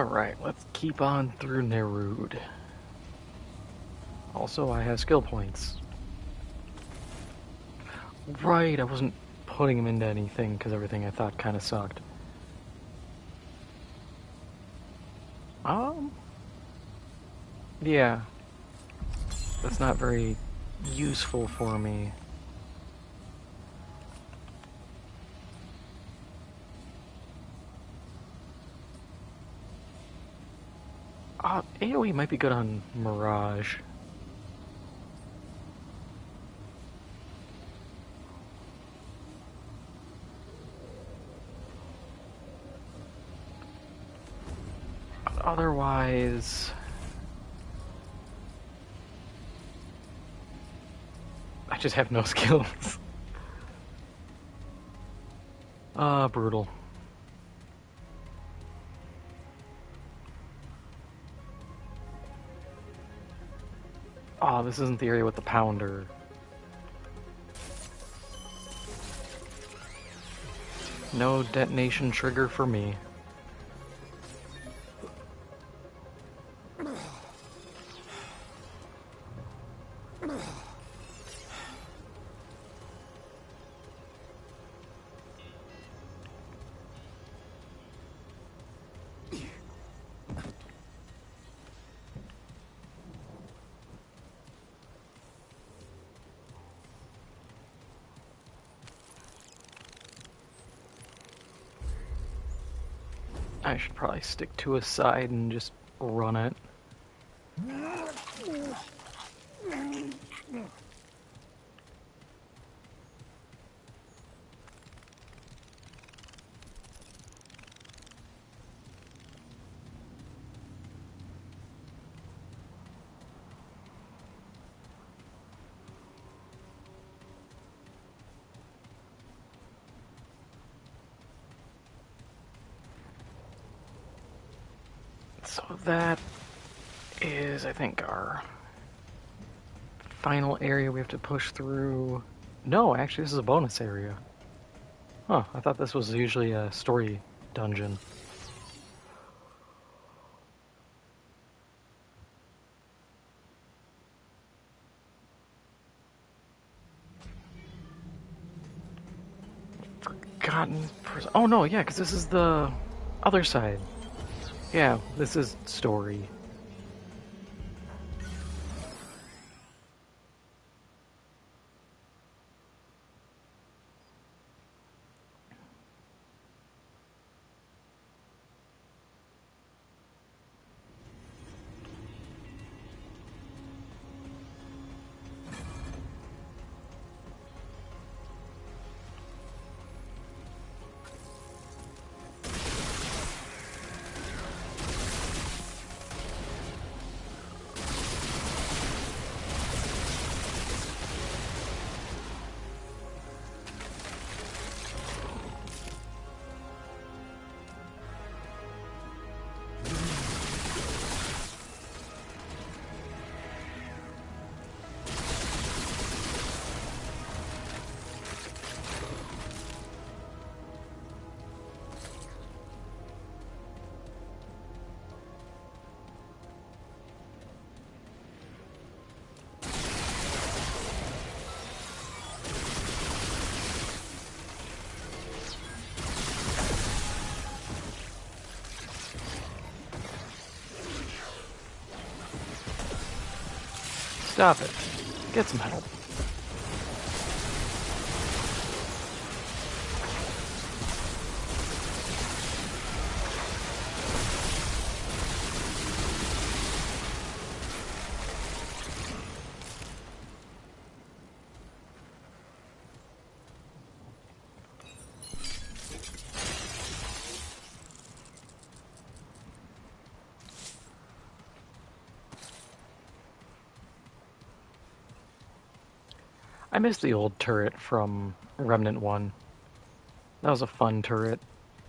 Alright, let's keep on through Nerud. Also, I have skill points. Right, I wasn't putting them into anything because everything I thought kind of sucked. Yeah. That's not very useful for me. AoE might be good on Mirage. But otherwise... I just have no skills. Brutal. Oh, this isn't the area with the pounder. No detonation trigger for me. I should probably stick to a side and just run it. So that is, I think, our final area we have to push through. No, actually, this is a bonus area. Huh, I thought this was usually a story dungeon. Forgotten person. Oh no, yeah, because this is the other side. Yeah, this is story. Stop it. Get some help. I miss the old turret from Remnant 1. That was a fun turret,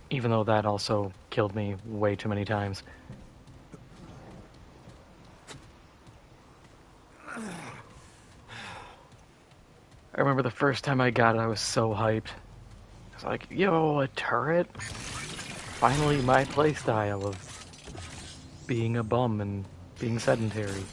even though that also killed me way too many times. I remember the first time I got it, I was so hyped. I was like, yo, a turret? Finally my playstyle of being a bum and being sedentary.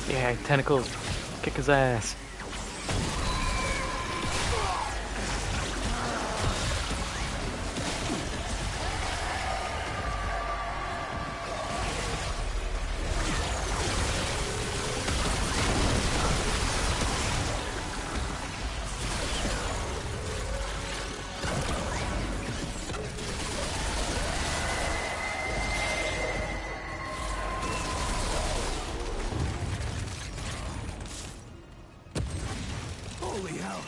Yeah, tentacles, kick his ass. Holy hell.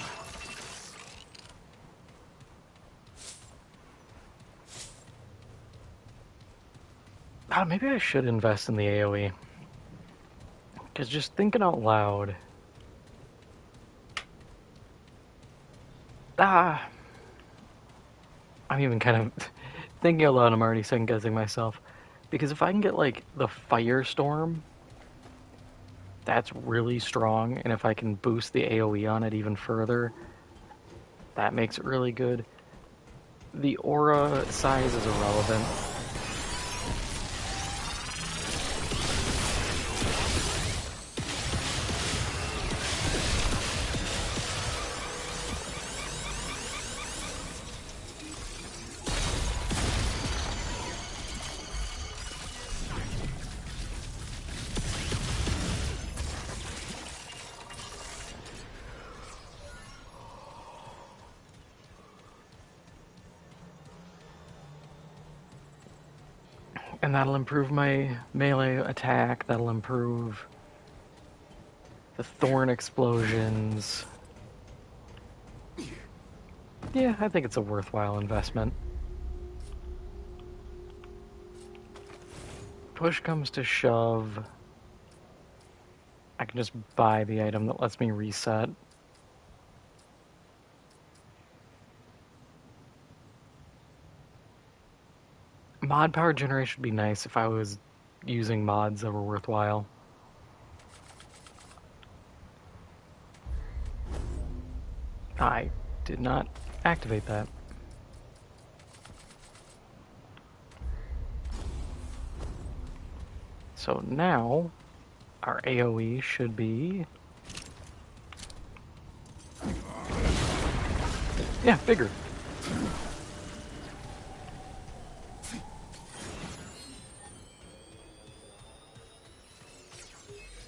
Maybe I should invest in the AoE. Because just thinking out loud... I'm even kind of... thinking out loud, I'm already second-guessing myself. Because if I can get, like, the Firestorm, that's really strong, and if I can boost the AoE on it even further, that makes it really good. The aura size is irrelevant. And that'll improve my melee attack, that'll improve the thorn explosions. Yeah, I think it's a worthwhile investment. Push comes to shove, I can just buy the item that lets me reset. Mod power generation would be nice if I was using mods that were worthwhile. I did not activate that. So now, our AoE should be... yeah, bigger.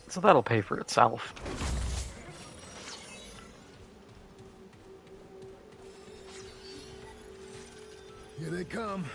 So that'll pay for itself. Here they come.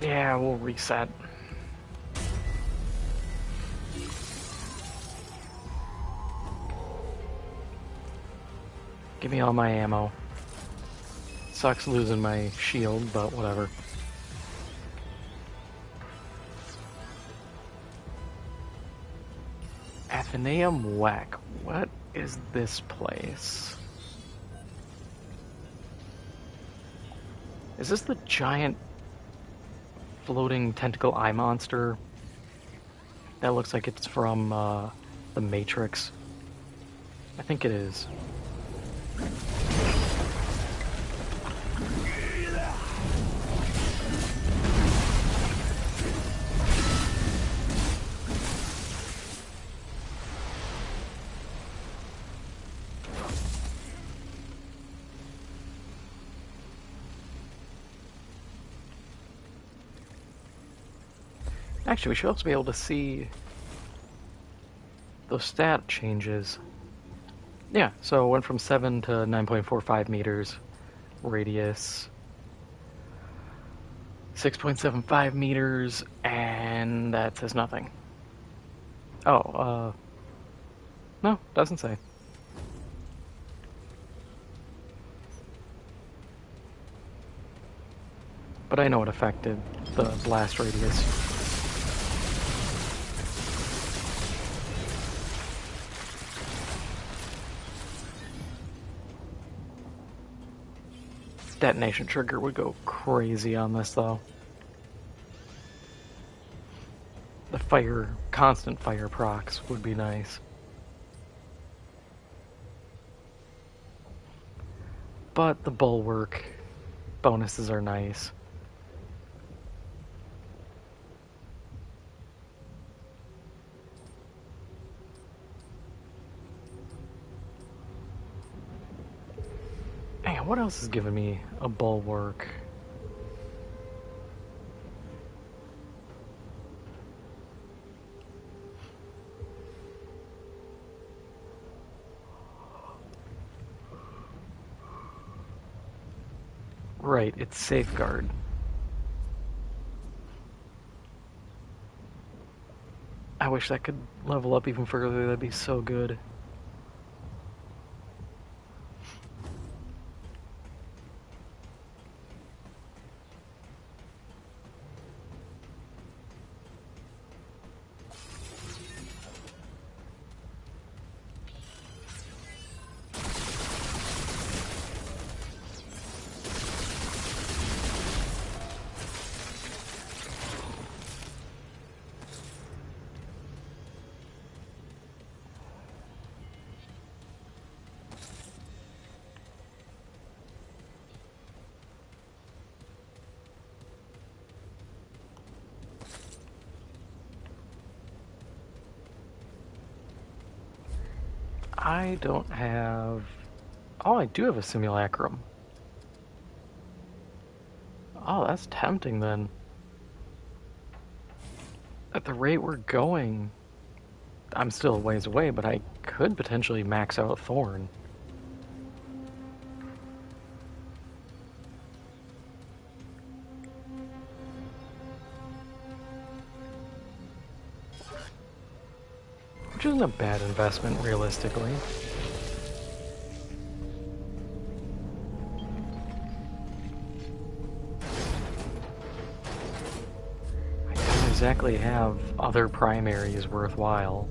Yeah, we'll reset. Give me all my ammo. Sucks losing my shield, but whatever. Athenaeum Whack. What is this place? Is this the giant floating tentacle eye monster? That looks like it's from the Matrix. I think it is. Actually, we should also be able to see those stat changes. Yeah, so it went from 7 to 9.45 meters radius, 6.75 meters, and that says nothing. Oh, no, doesn't say. But I know it affected the blast radius. Detonation trigger would go crazy on this, though. The constant fire procs would be nice. But the bulwark bonuses are nice. Man, what else is giving me a bulwark? Right, it's safeguard. I wish that could level up even further, that'd be so good. I don't have... Oh, I do have a simulacrum. Oh, that's tempting then. At the rate we're going, I'm still a ways away, but I could potentially max out Thorn. Which isn't a bad investment, realistically. I don't exactly have other primaries worthwhile.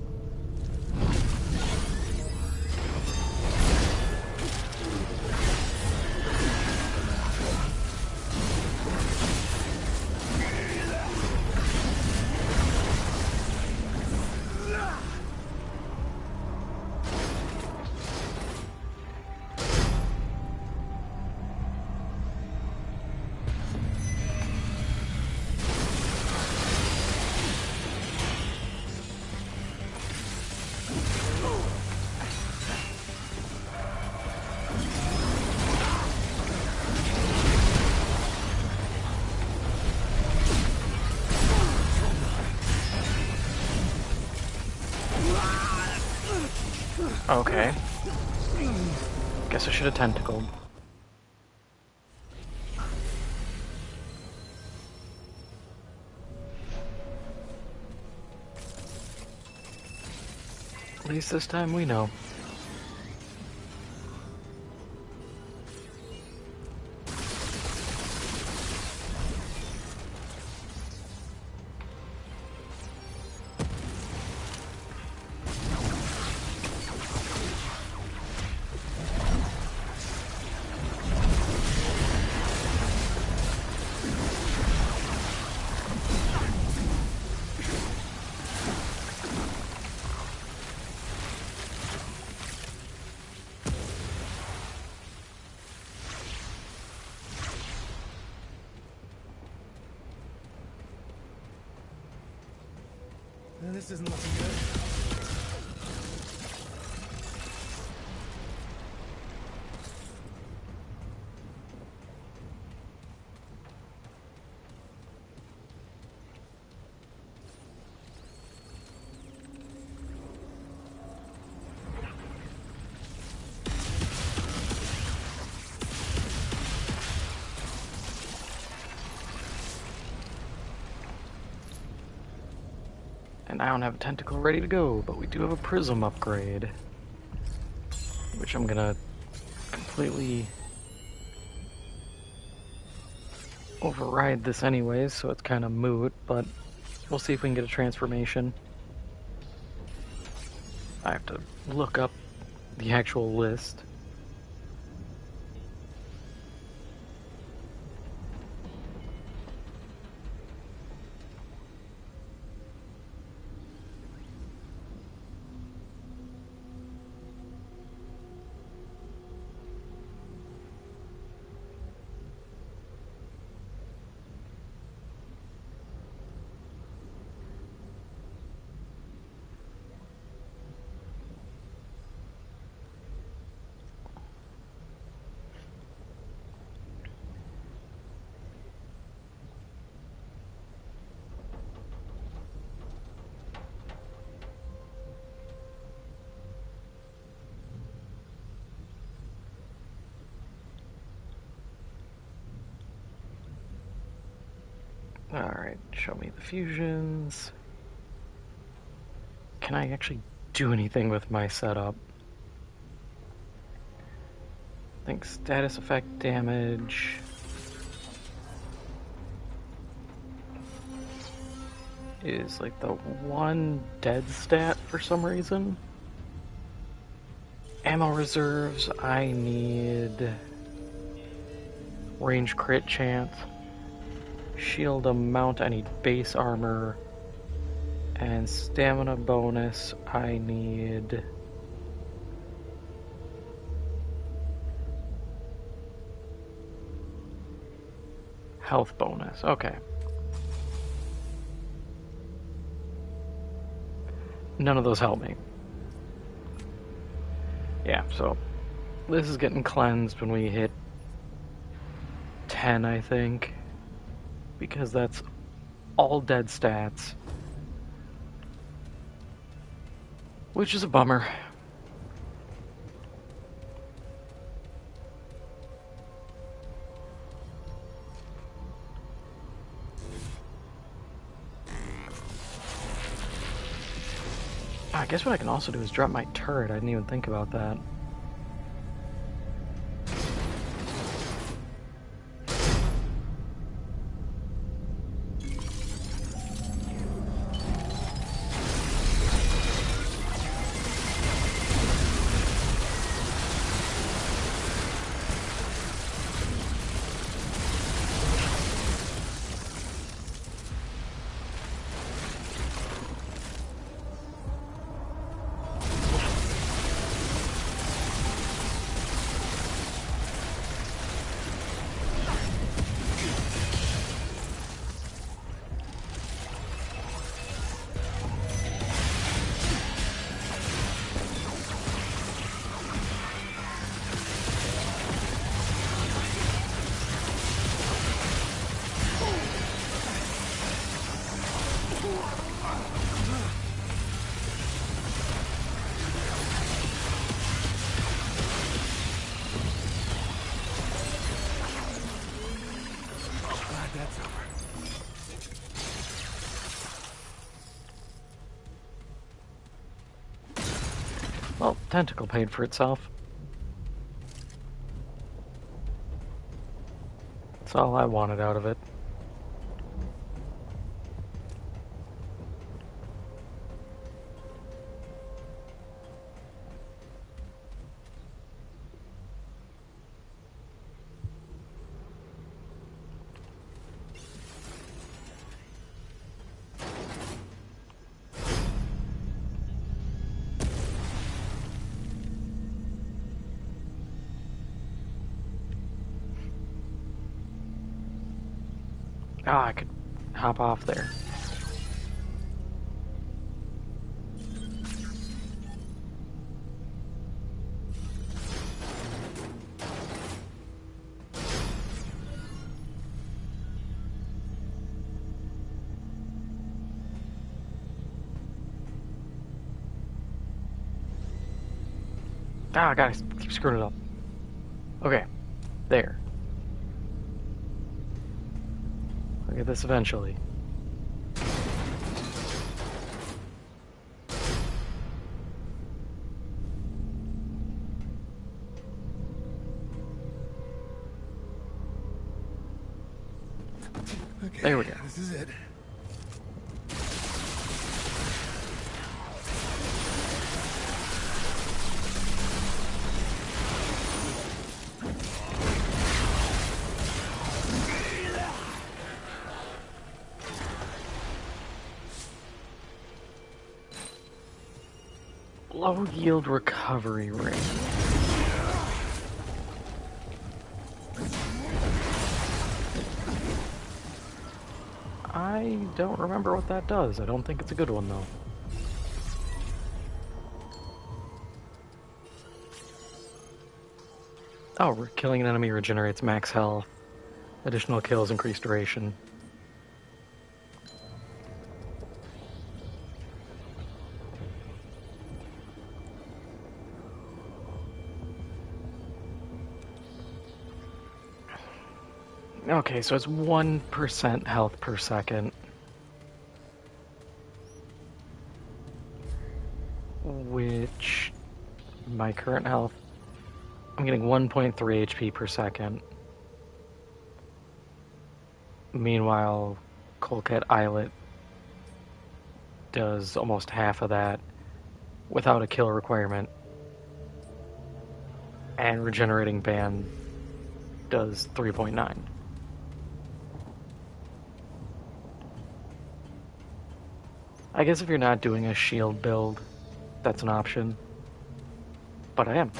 Okay. Guess I should have tentacled. At least this time we know. This isn't looking good. And I don't have a tentacle ready to go, but we do have a prism upgrade. Which I'm gonna completely override this anyways, so it's kind of moot, but we'll see if we can get a transformation. I have to look up the actual list. Alright, show me the fusions. Can I actually do anything with my setup? I think status effect damage. Is like the one dead stat for some reason. Ammo reserves, I need range crit chance. Shield amount, I need base armor. And stamina bonus, I need health bonus. Okay. None of those help me. Yeah, so this is getting cleansed when we hit 10, I think. Because that's all dead stats. Which is a bummer. I guess what I can also do is drop my turret. I didn't even think about that. Well, Tentacle paid for itself. That's all I wanted out of it. Ah, I could hop off there. Ah, God, I keep screwing it up. Okay, there. I'll get this eventually. Okay, There we go. this is it. Low yield recovery rate. I don't remember what that does. I don't think it's a good one, though. Oh, killing an enemy regenerates max health. Additional kills increase duration. Okay, so it's 1% health per second. Which, my current health, I'm getting 1.3 HP per second. Meanwhile, Colcat Islet does almost half of that without a kill requirement. And Regenerating Band does 3.9. I guess if you're not doing a shield build, that's an option. But I am.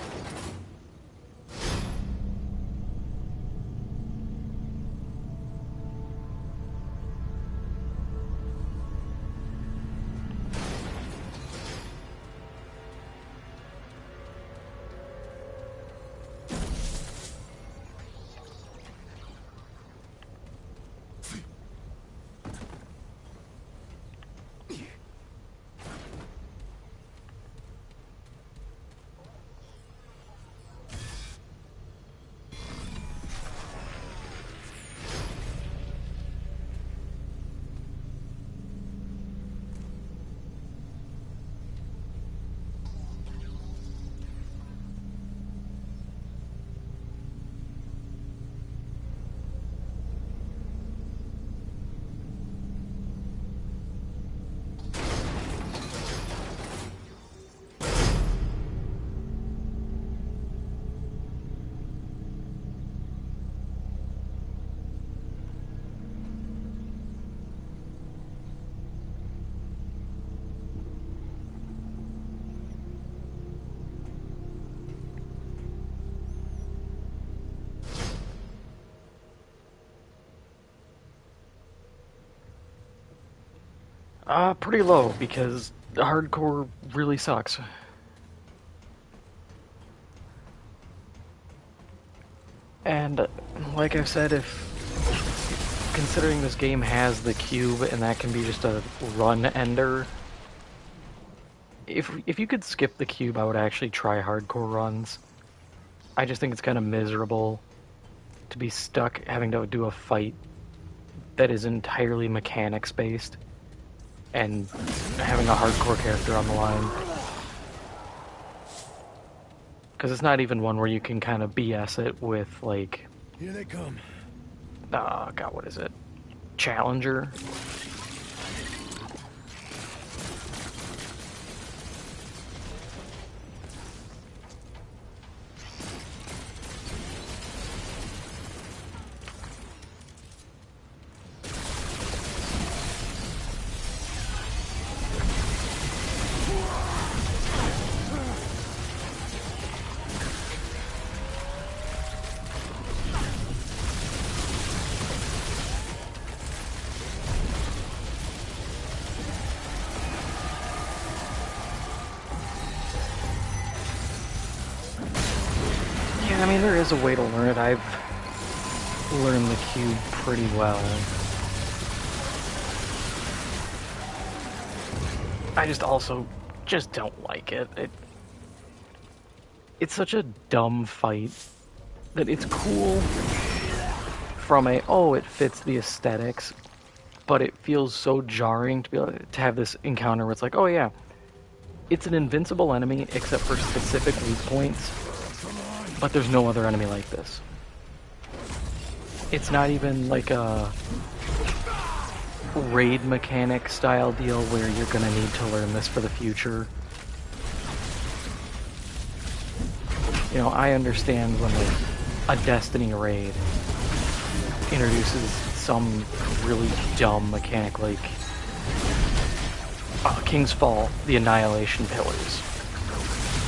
Pretty low because hardcore really sucks. And like I said, if considering this game has the cube and that can be just a run ender, if you could skip the cube, I would actually try hardcore runs. I just think it's kind of miserable to be stuck having to do a fight that is entirely mechanics based and having a hardcore character on the line. Because it's not even one where you can kind of BS it with, like... Here they come. God, what is it? Challenger? Yeah, I mean, there is a way to learn it. I've learned the cube pretty well. I just also just don't like it. it's such a dumb fight that it's cool from a, oh, it fits the aesthetics, but it feels so jarring to be able to have this encounter where it's like, oh yeah, it's an invincible enemy except for specific weak points, but there's no other enemy like this. It's not even like a raid mechanic style deal where you're gonna need to learn this for the future. You know, I understand when like a Destiny raid introduces some really dumb mechanic like King's Fall, the Annihilation Pillars.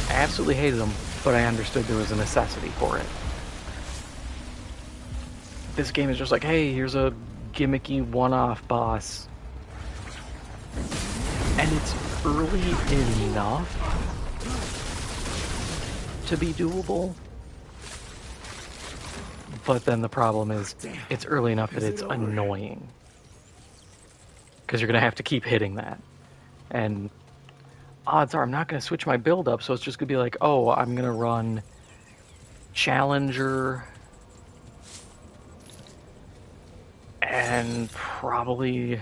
I absolutely hated them, but I understood there was a necessity for it. This game is just like, hey, here's a gimmicky one-off boss. And it's early enough to be doable. But then the problem is, it's early enough that it's annoying. Because you're going to have to keep hitting that. And odds are I'm not going to switch my build up, so it's just going to be like, oh, I'm going to run Challenger and probably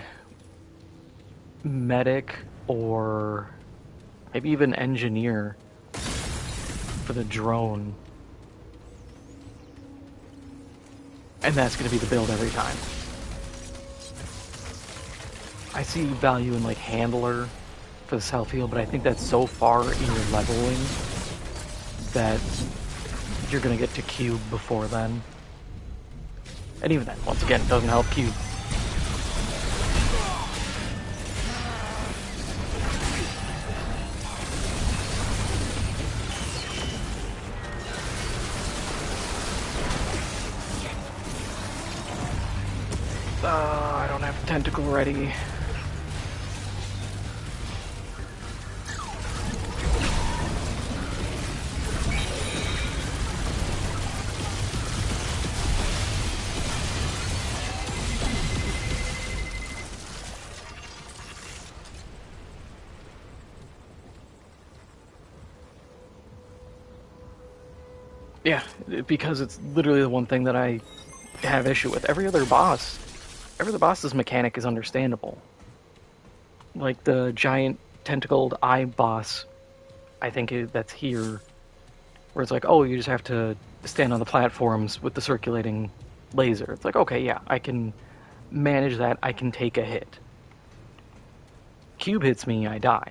Medic or maybe even Engineer for the drone. And that's going to be the build every time. I see value in like Handler for the self heal, but I think that's so far in your leveling that you're going to get to Cube before then. And even then, once again, it doesn't help Cube. I don't have Tentacle ready. Yeah, because it's literally the one thing that I have issue with. Every other boss's mechanic is understandable. Like the giant tentacled eye boss, I think that's here, where it's like, oh, you just have to stand on the platforms with the circulating laser. It's like, okay, yeah, I can manage that. I can take a hit. Cube hits me, I die.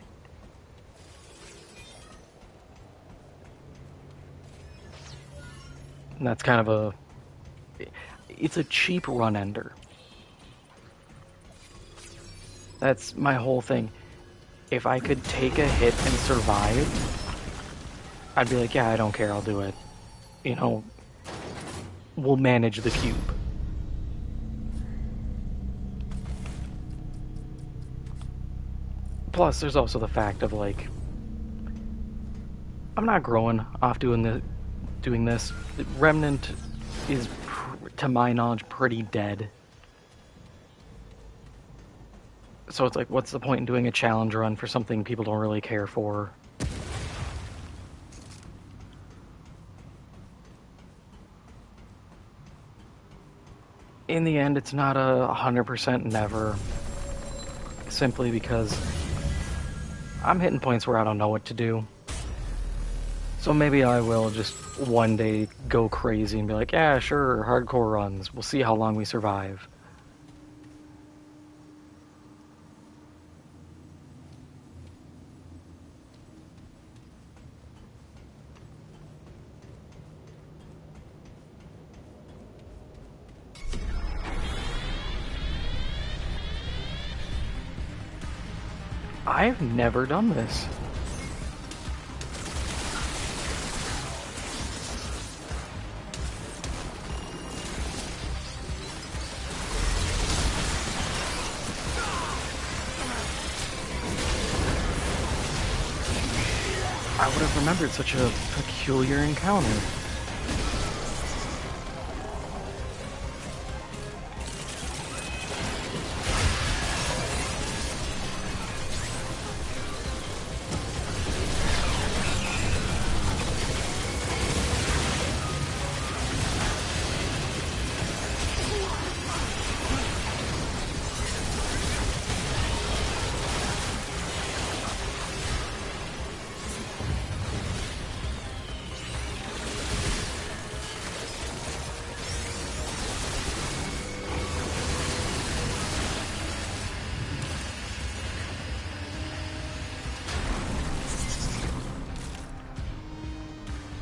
And that's kind of it's a cheap run ender. That's my whole thing. If I could take a hit and survive, I'd be like, yeah, I don't care, I'll do it. You know, we'll manage the cube. Plus, there's also the fact of like, I'm not growing off doing this. Remnant is, to my knowledge, pretty dead. So it's like, what's the point in doing a challenge run for something people don't really care for? In the end, it's not a 100% never. Simply because I'm hitting points where I don't know what to do. So maybe I will just one day go crazy and be like, yeah, sure, hardcore runs. We'll see how long we survive. I've never done this. I would have remembered such a peculiar encounter.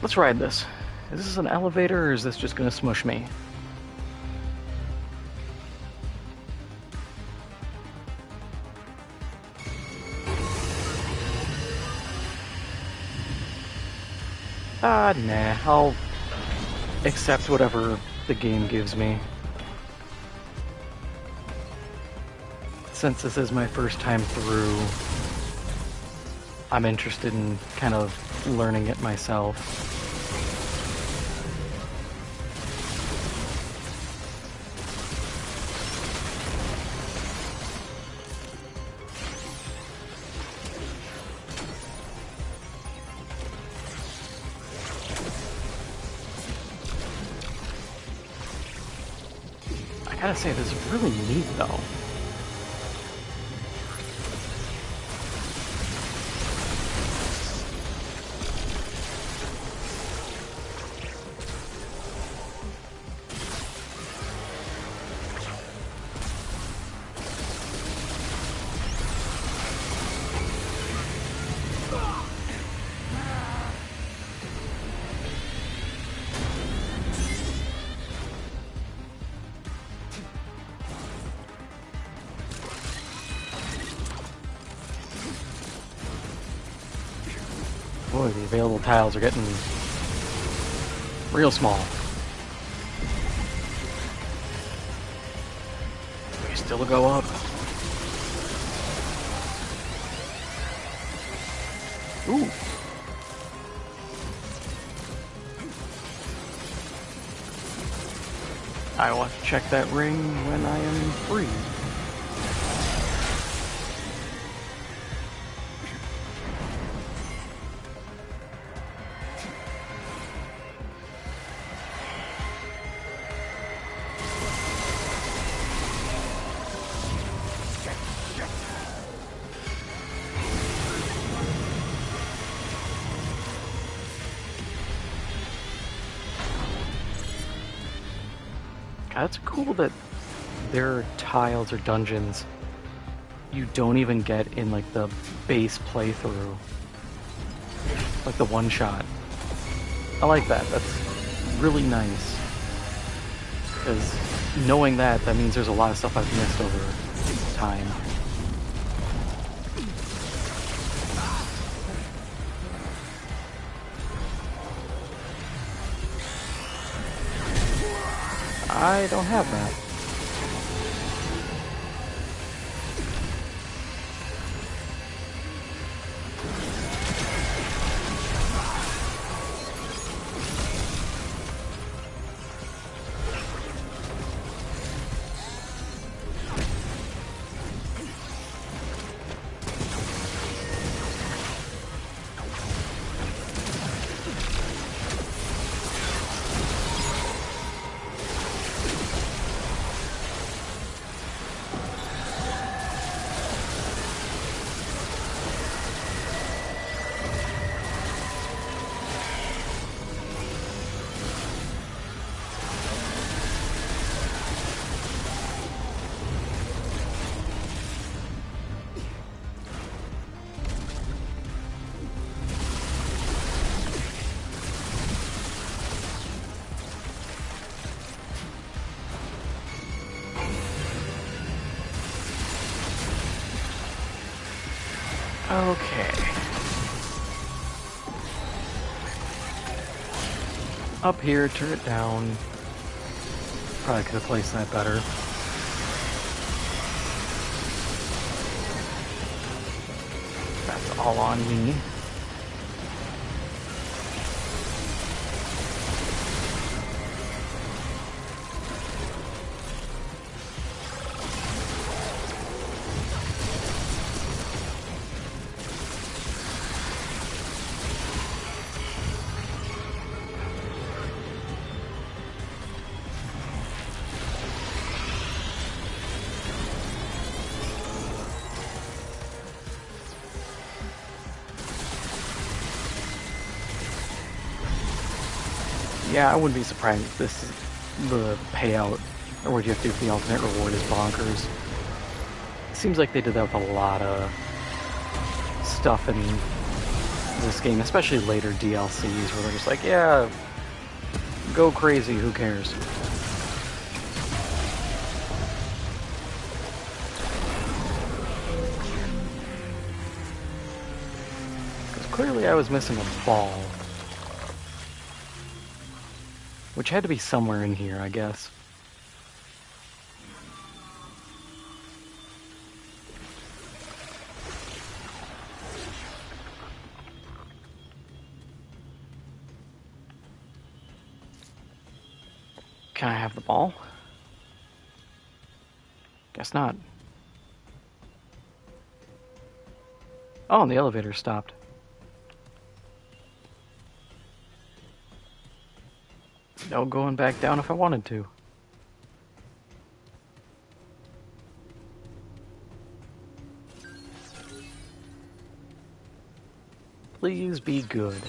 Let's ride this. Is this an elevator or is this just gonna smush me? Nah. I'll accept whatever the game gives me. Since this is my first time through, I'm interested in kind of learning it myself. I gotta say, this is really neat though. Boy, the available tiles are getting real small. We still go up. Ooh. I want to check that ring when I am free. That's cool that there are tiles or dungeons you don't even get in like the base playthrough. Like the one shot. I like that. That's really nice. Because knowing that means there's a lot of stuff I've missed over time. I don't have that. Okay. Up here, turn it down. Probably could have placed that better. That's all on me. Yeah, I wouldn't be surprised if this is the payout, or what you have to do for the alternate reward is bonkers. It seems like they did that with a lot of stuff in this game, especially later DLCs, where they're just like, yeah, go crazy, who cares? Because clearly I was missing a ball. Which had to be somewhere in here, I guess. Can I have the ball? Guess not. Oh, and the elevator stopped. No going back down if I wanted to. Please be good.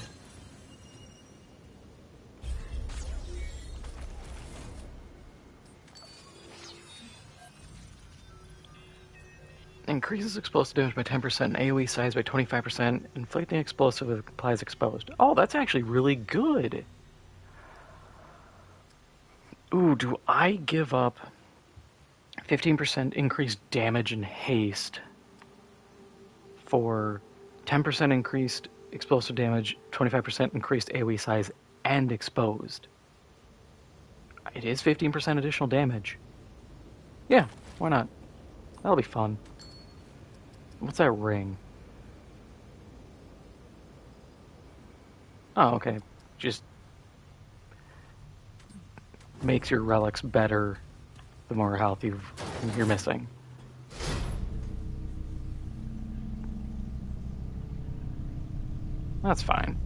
Increases explosive damage by 10% and AoE size by 25%. Inflicting explosive if applies exposed. Oh, that's actually really good. Ooh, do I give up 15% increased damage and haste for 10% increased explosive damage, 25% increased AoE size, and exposed? It is 15% additional damage. Yeah, why not? That'll be fun. What's that ring? Oh, okay. Just makes your relics better the more health you're missing. That's fine.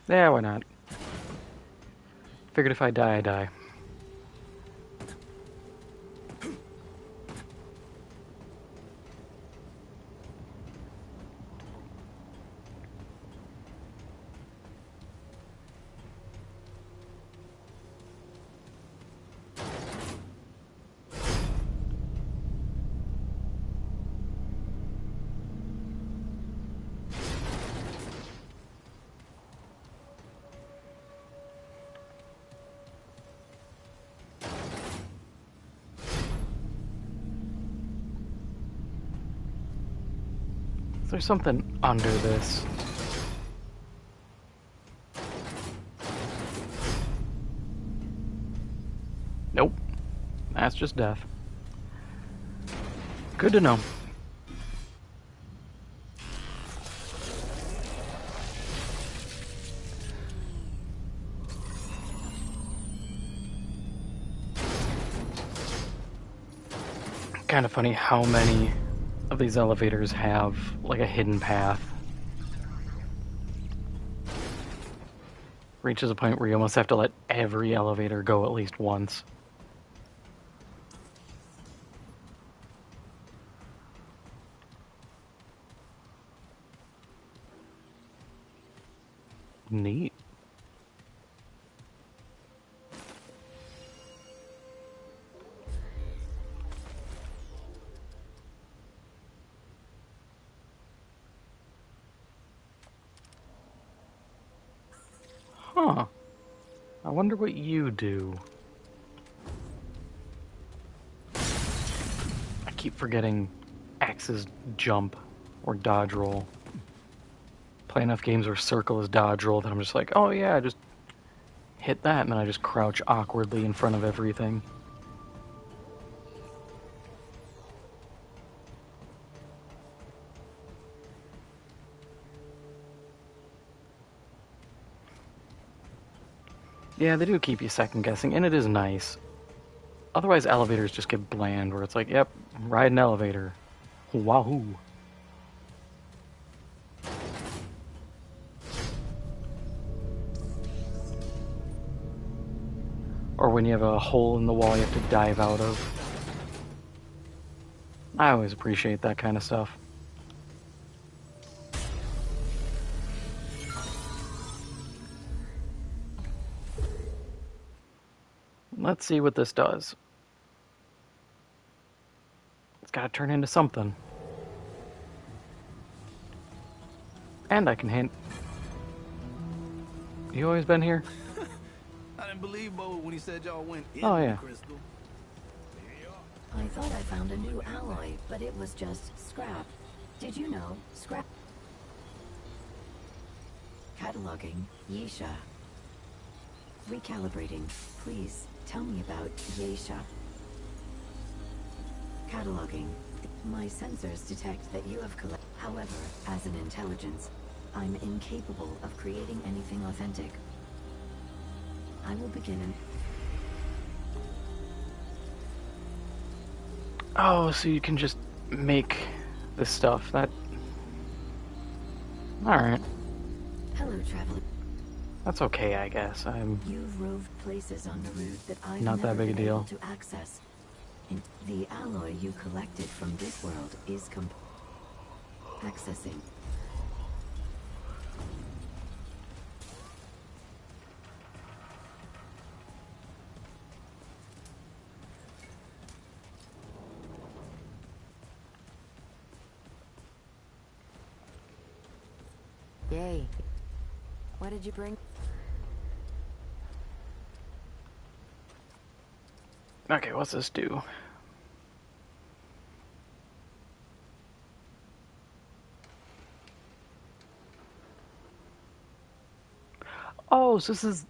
Yeah, why not? Figured if I die, I die. Is there something under this? Nope. That's just death. Good to know. Kind of funny how many of these elevators have like a hidden path. Reaches a point where you almost have to let every elevator go at least once. Neat. Huh. I wonder what you do. I keep forgetting X's jump or dodge roll. Play enough games where circle is dodge roll that I'm just like, oh yeah, just hit that, and then I just crouch awkwardly in front of everything. Yeah, they do keep you second guessing, and it is nice. Otherwise, elevators just get bland, where it's like, yep, ride an elevator. Wahoo. when you have a hole in the wall you have to dive out of. I always appreciate that kind of stuff. Let's see what this does. It's gotta turn into something. And I can hint. You always been here? I didn't believe Bo when he said y'all went in Oh, the yeah. crystal. I thought I found a new alloy, but it was just scrap. Did you know? Scrap. Cataloging. Yeisha. Recalibrating. Please, tell me about Yeisha. Cataloging. My sensors detect that you have collected. However, as an intelligence, I'm incapable of creating anything authentic. I will begin in... Oh, so you can just make this stuff. That... Alright. Hello, traveler. That's okay, I guess. You've roved places on the route that I've Not never that big a been able deal. to access. And the alloy you collected from this world is accessing. Yay. What did you bring? Okay, what's this do? Oh, so this is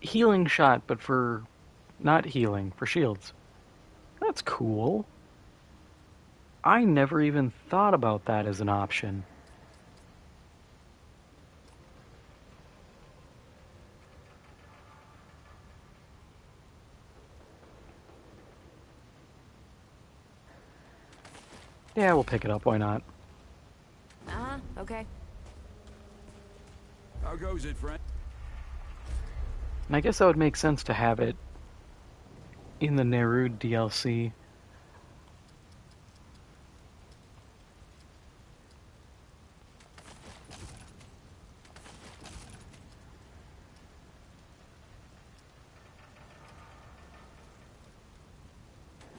healing shot, but for not healing, for shields. That's cool. I never even thought about that as an option. Yeah, we'll pick it up, why not? Okay. How goes it, friend? And I guess that would make sense to have it in the Nerud DLC.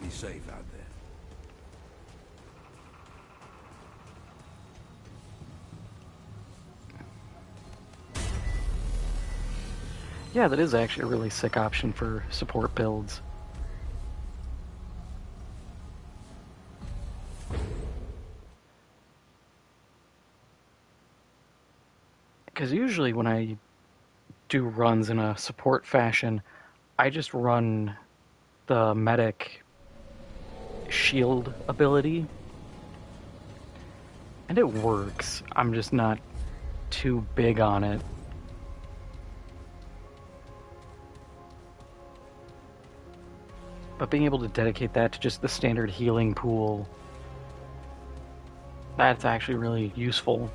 Be safe out there. Yeah, that is actually a really sick option for support builds. Because usually when I do runs in a support fashion, I just run the medic shield ability. And it works. I'm just not too big on it. But being able to dedicate that to just the standard healing pool, that's actually really useful.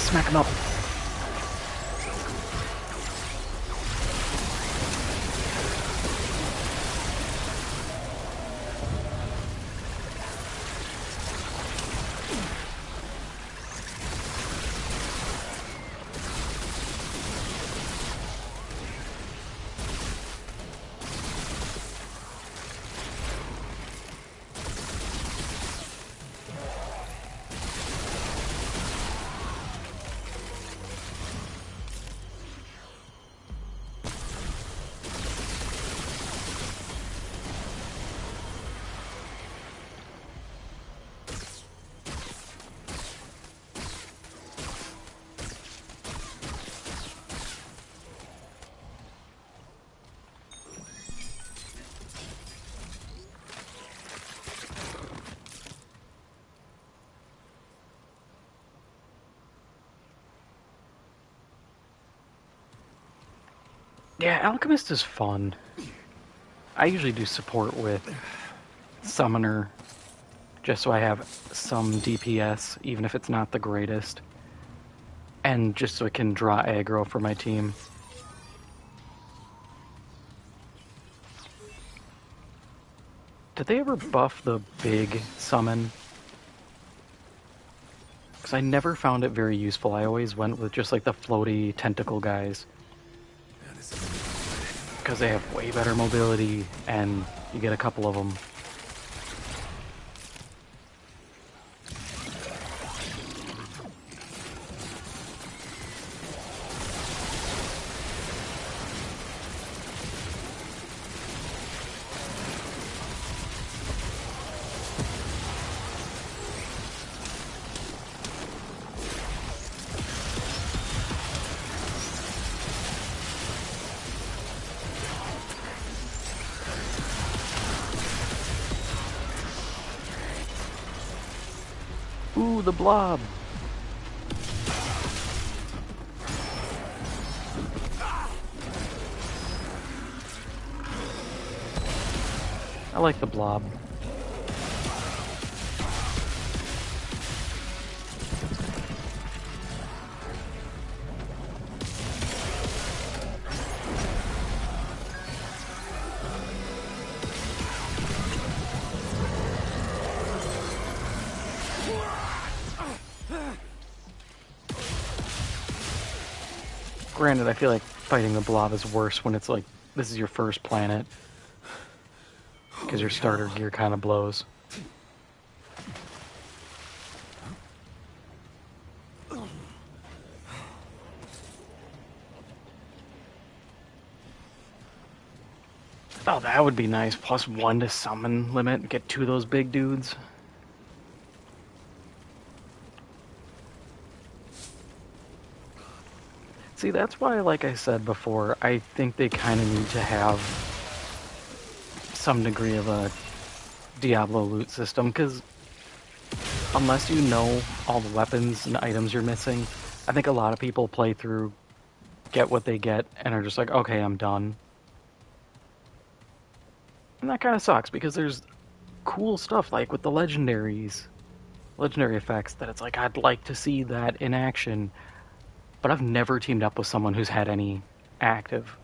smack him up. Yeah, Alchemist is fun. I usually do support with Summoner, just so I have some DPS, even if it's not the greatest. And just so I can draw aggro for my team. Did they ever buff the big summon? Because I never found it very useful. I always went with just like the floaty tentacle guys. Because they have way better mobility, and you get a couple of them. Ooh, the blob! I like the blob. Granted, I feel like fighting the blob is worse when it's like, this is your first planet. Because your starter gear kind of blows. Oh, that would be nice. +1 to summon limit. Get 2 of those big dudes. See, that's why, like I said before, I think they kind of need to have some degree of a Diablo loot system, because unless you know all the weapons and items you're missing, I think a lot of people play through, get what they get, and are just like, okay, I'm done. And that kind of sucks, because there's cool stuff, like with the legendary effects, that it's like, I'd like to see that in action, but I've never teamed up with someone who's had any active.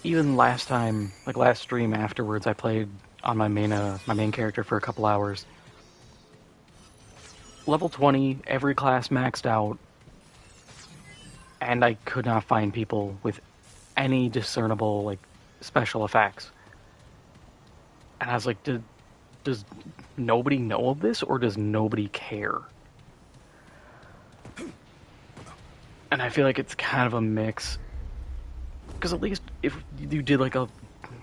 Even last time, like last stream afterwards, I played on my main character for a couple hours. Level 20, every class maxed out, and I could not find people with any discernible like special effects. And I was like, does nobody know of this, or does nobody care? And I feel like it's kind of a mix. Because at least if you did like a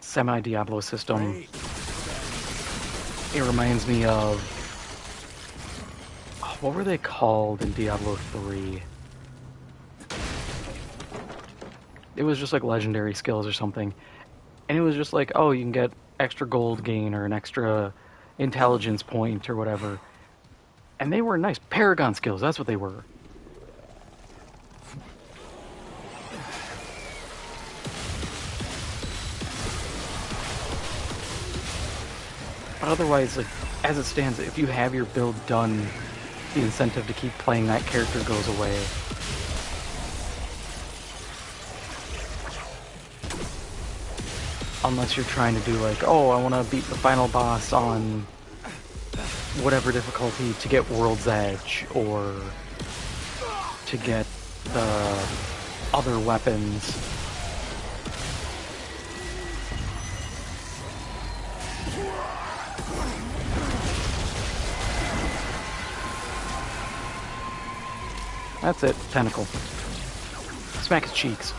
semi-Diablo system, it reminds me of... what were they called in Diablo 3? It was just like legendary skills or something. And it was just like, oh, you can get extra gold gain or an extra intelligence point or whatever. And they were nice. Paragon skills, that's what they were. But otherwise, like, as it stands, if you have your build done, the incentive to keep playing that character goes away. Unless you're trying to do like, oh, I want to beat the final boss on whatever difficulty to get World's Edge, or to get the other weapons. That's it, tentacle. Smack his cheeks.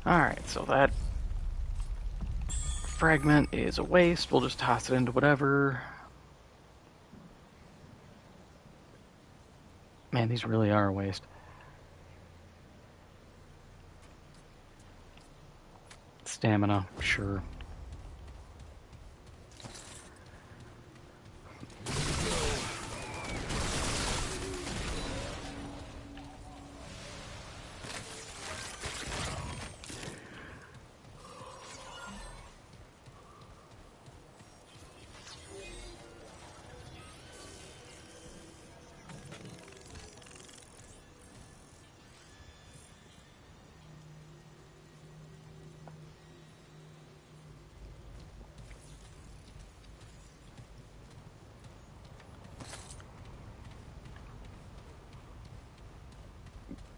Alright, so that fragment is a waste. We'll just toss it into whatever. Man, these really are a waste. Stamina, sure.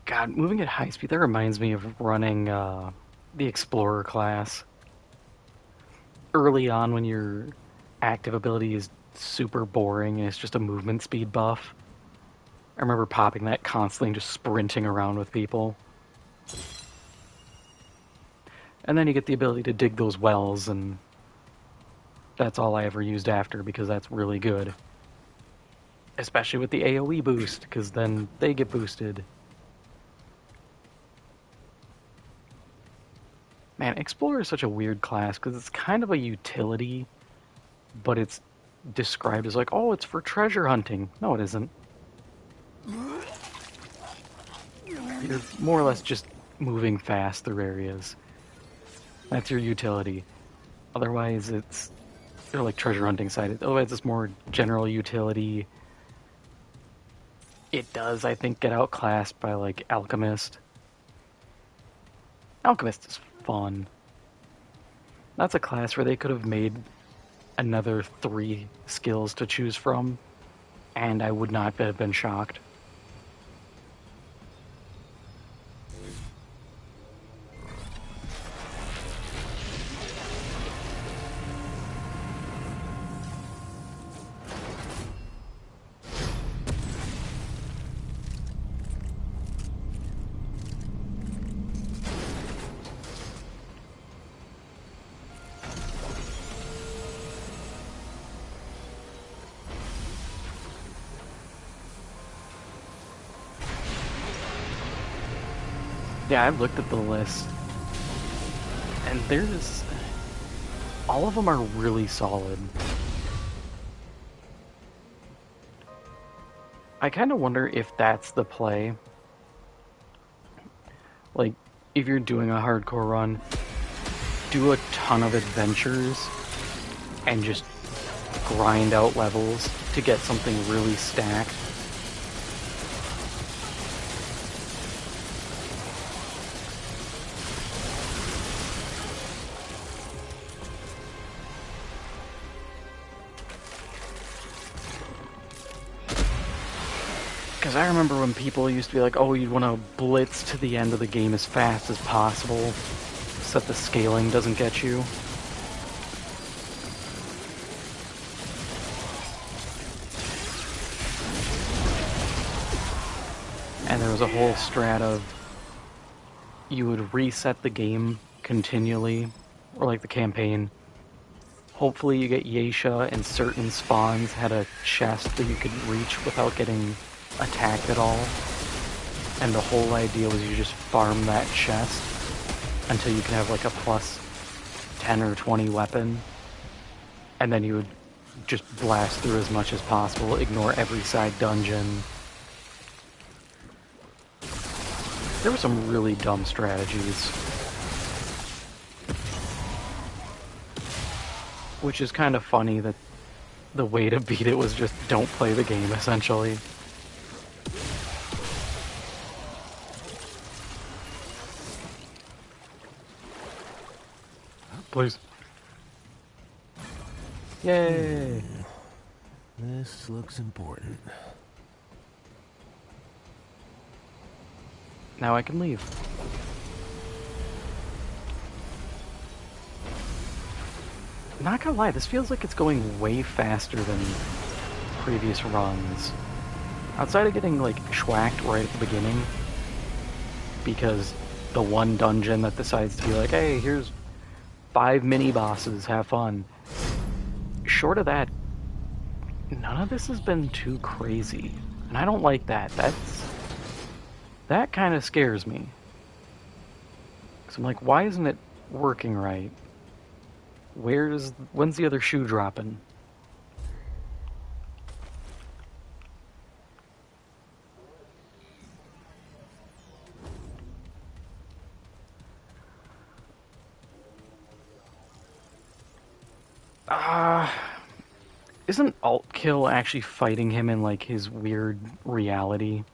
God, moving at high speed, that reminds me of running the Explorer class. Early on, when your active ability is super boring and it's just a movement speed buff. I remember popping that constantly and just sprinting around with people. And then you get the ability to dig those wells, and that's all I ever used after, because that's really good. Especially with the AoE boost, because then they get boosted. Man, Explorer is such a weird class, because it's kind of a utility, but it's described as like, oh, it's for treasure hunting. No, it isn't. You're more or less just moving fast through areas. That's your utility. Otherwise, they're like treasure hunting side. Otherwise, it's more general utility. It does, I think, get outclassed by like Alchemist. Alchemist is fun. That's a class where they could have made another 3 skills to choose from, and I would not have been shocked. Yeah, I've looked at the list, and all of them are really solid. I kind of wonder if that's the play. Like, if you're doing a hardcore run, do a ton of adventures and just grind out levels to get something really stacked. Because I remember when people used to be like, oh, you'd want to blitz to the end of the game as fast as possible so that the scaling doesn't get you. And there was a whole strat of you would reset the game continually, or like the campaign, Hopefully you get Yeisha and certain spawns had a chest that you could reach without getting attacked at all. And the whole idea was you just farm that chest until you can have like a plus 10 or 20 weapon. And then you would just blast through as much as possible, ignore every side dungeon. There were some really dumb strategies. Which is kind of funny that the way to beat it was just don't play the game, essentially. Please. Yay! This looks important. Now I can leave. Not gonna lie, this feels like it's going way faster than previous runs. Outside of getting, like, schwacked right at the beginning, because the one dungeon that decides to be like, hey, here's 5 mini-bosses, have fun. Short of that, none of this has been too crazy. And I don't like that. That kind of scares me. Because I'm like, why isn't it working right? When's the other shoe dropping? Isn't Alt Kill actually fighting him in like his weird reality?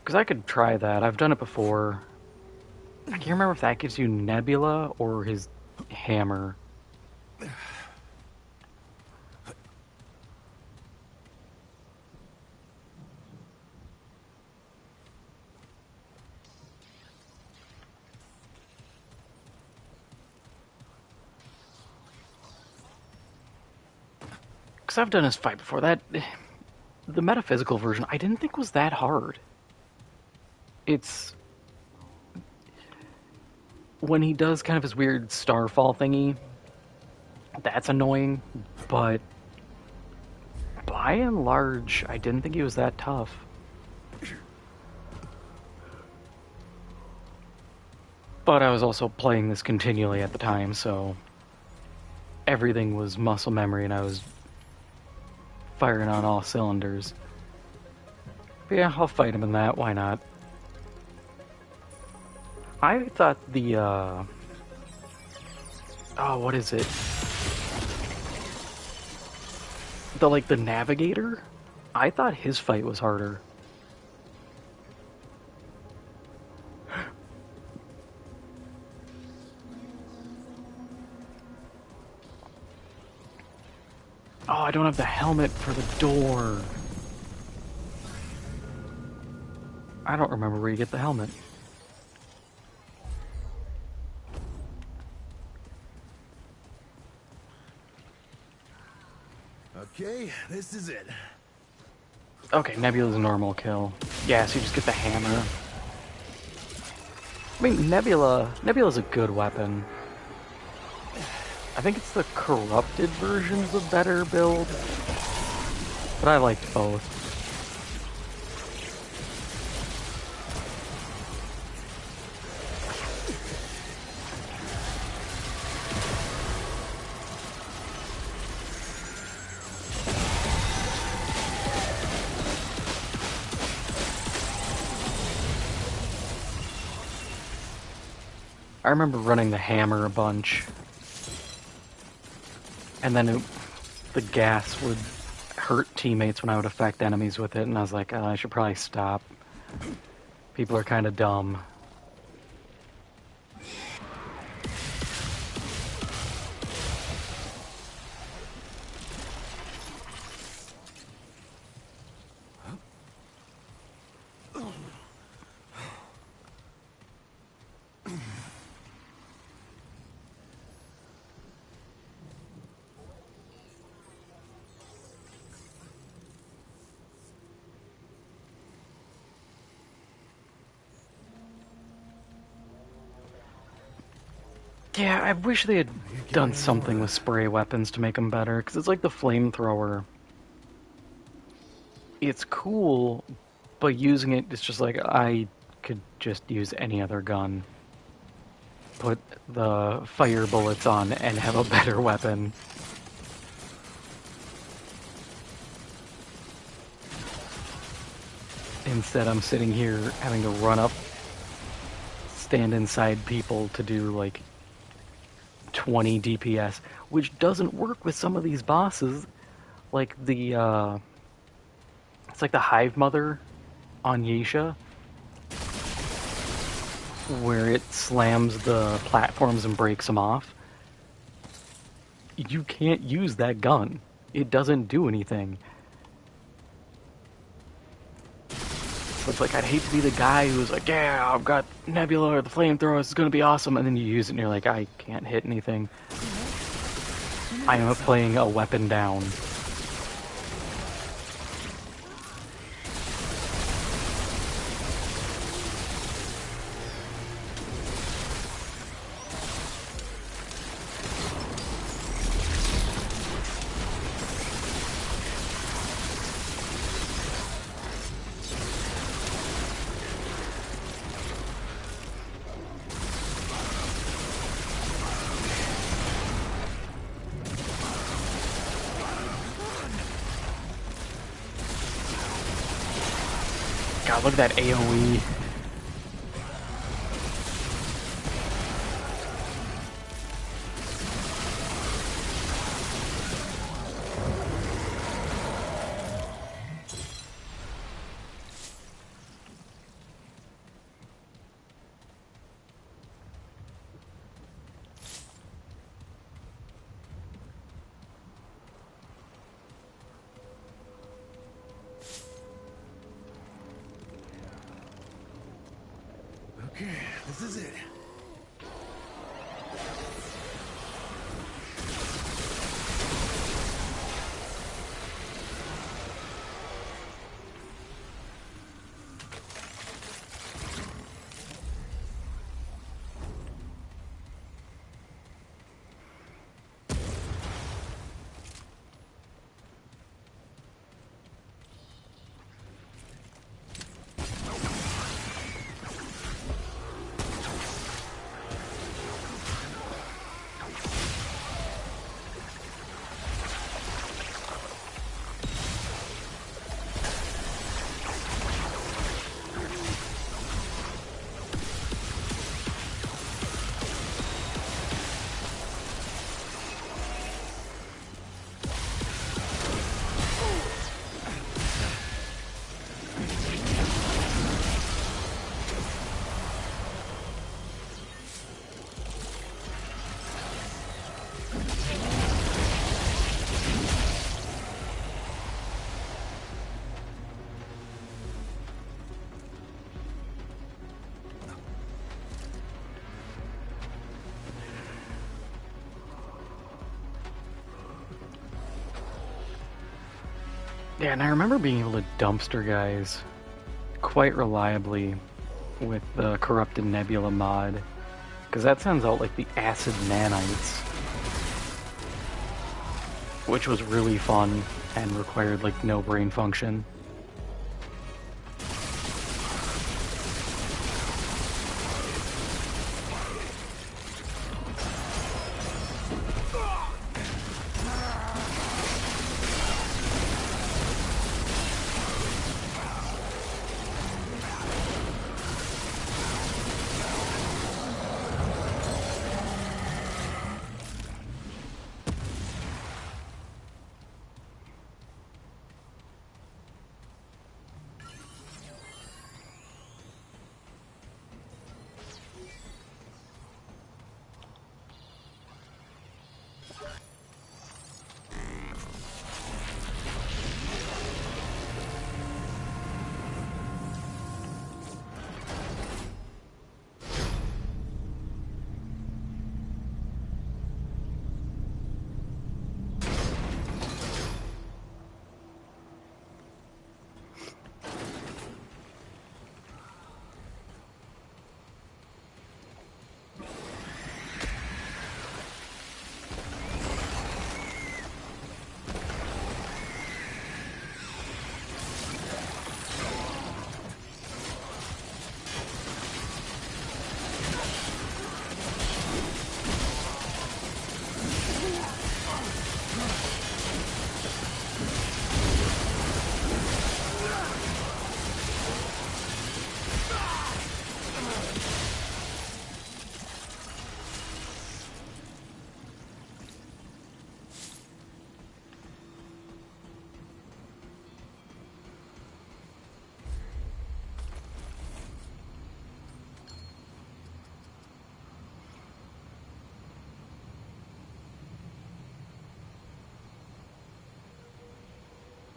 Because I could try that. I've done it before. I can't remember if that gives you Nebula or his hammer. Because I've done his fight before. The metaphysical version, I didn't think was that hard. It's when he does kind of his weird starfall thingy, that's annoying, but by and large, I didn't think he was that tough. But I was also playing this continually at the time, so everything was muscle memory and I was firing on all cylinders. But yeah, I'll fight him in that, why not? I thought the, oh, what is it? The Navigator? I thought his fight was harder. Oh, I don't have the helmet for the door. I don't remember where you get the helmet. Okay, this is it. Okay, Nebula's a normal kill. Yeah, so you just get the hammer. I mean, Nebula's a good weapon. I think it's the corrupted version's the better build, but I liked both. I remember running the hammer a bunch. And then the gas would hurt teammates when I would affect enemies with it, and I was like, oh, I should probably stop. People are kind of dumb. Yeah, I wish they had done something with spray weapons to make them better, because it's like the flamethrower. It's cool, but using it, it's just like I could just use any other gun. Put the fire bullets on and have a better weapon. Instead, I'm sitting here having to run up, stand inside people to do like 20 DPS, which doesn't work with some of these bosses. Like it's like the Hive Mother on Yeisha, where it slams the platforms and breaks them off. You can't use that gun. It doesn't do anything. So it's like, I'd hate to be the guy who's like, yeah, I've got Nebula or the flamethrower, it's gonna be awesome, and then you use it and you're like, I can't hit anything. I am playing a weapon down. God, look at that AoE. Okay, this is it. Yeah, and I remember being able to dumpster guys quite reliably with the Corrupted Nebula mod, because that sends out like the acid nanites, which was really fun and required like no brain function.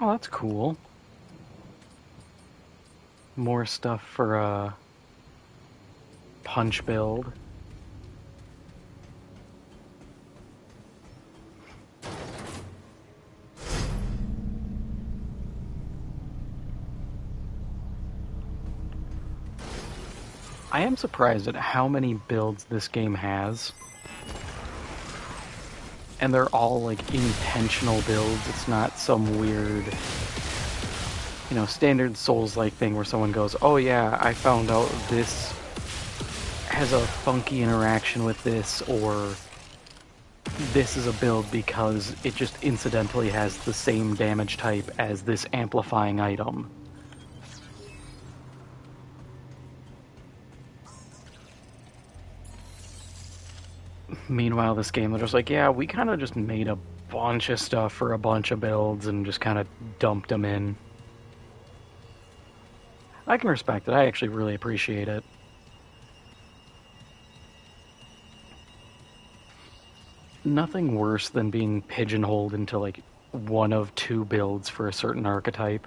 Oh, that's cool. More stuff for punch build. I am surprised at how many builds this game has. And they're all, like, intentional builds. It's not some weird, you know, standard Souls-like thing where someone goes, oh yeah, I found out this has a funky interaction with this, or this is a build because it just incidentally has the same damage type as this amplifying item. Meanwhile, this game, they're just like, yeah, we kind of just made a bunch of stuff for a bunch of builds and just kind of dumped them in. I can respect it. I actually really appreciate it. Nothing worse than being pigeonholed into, like, one of two builds for a certain archetype.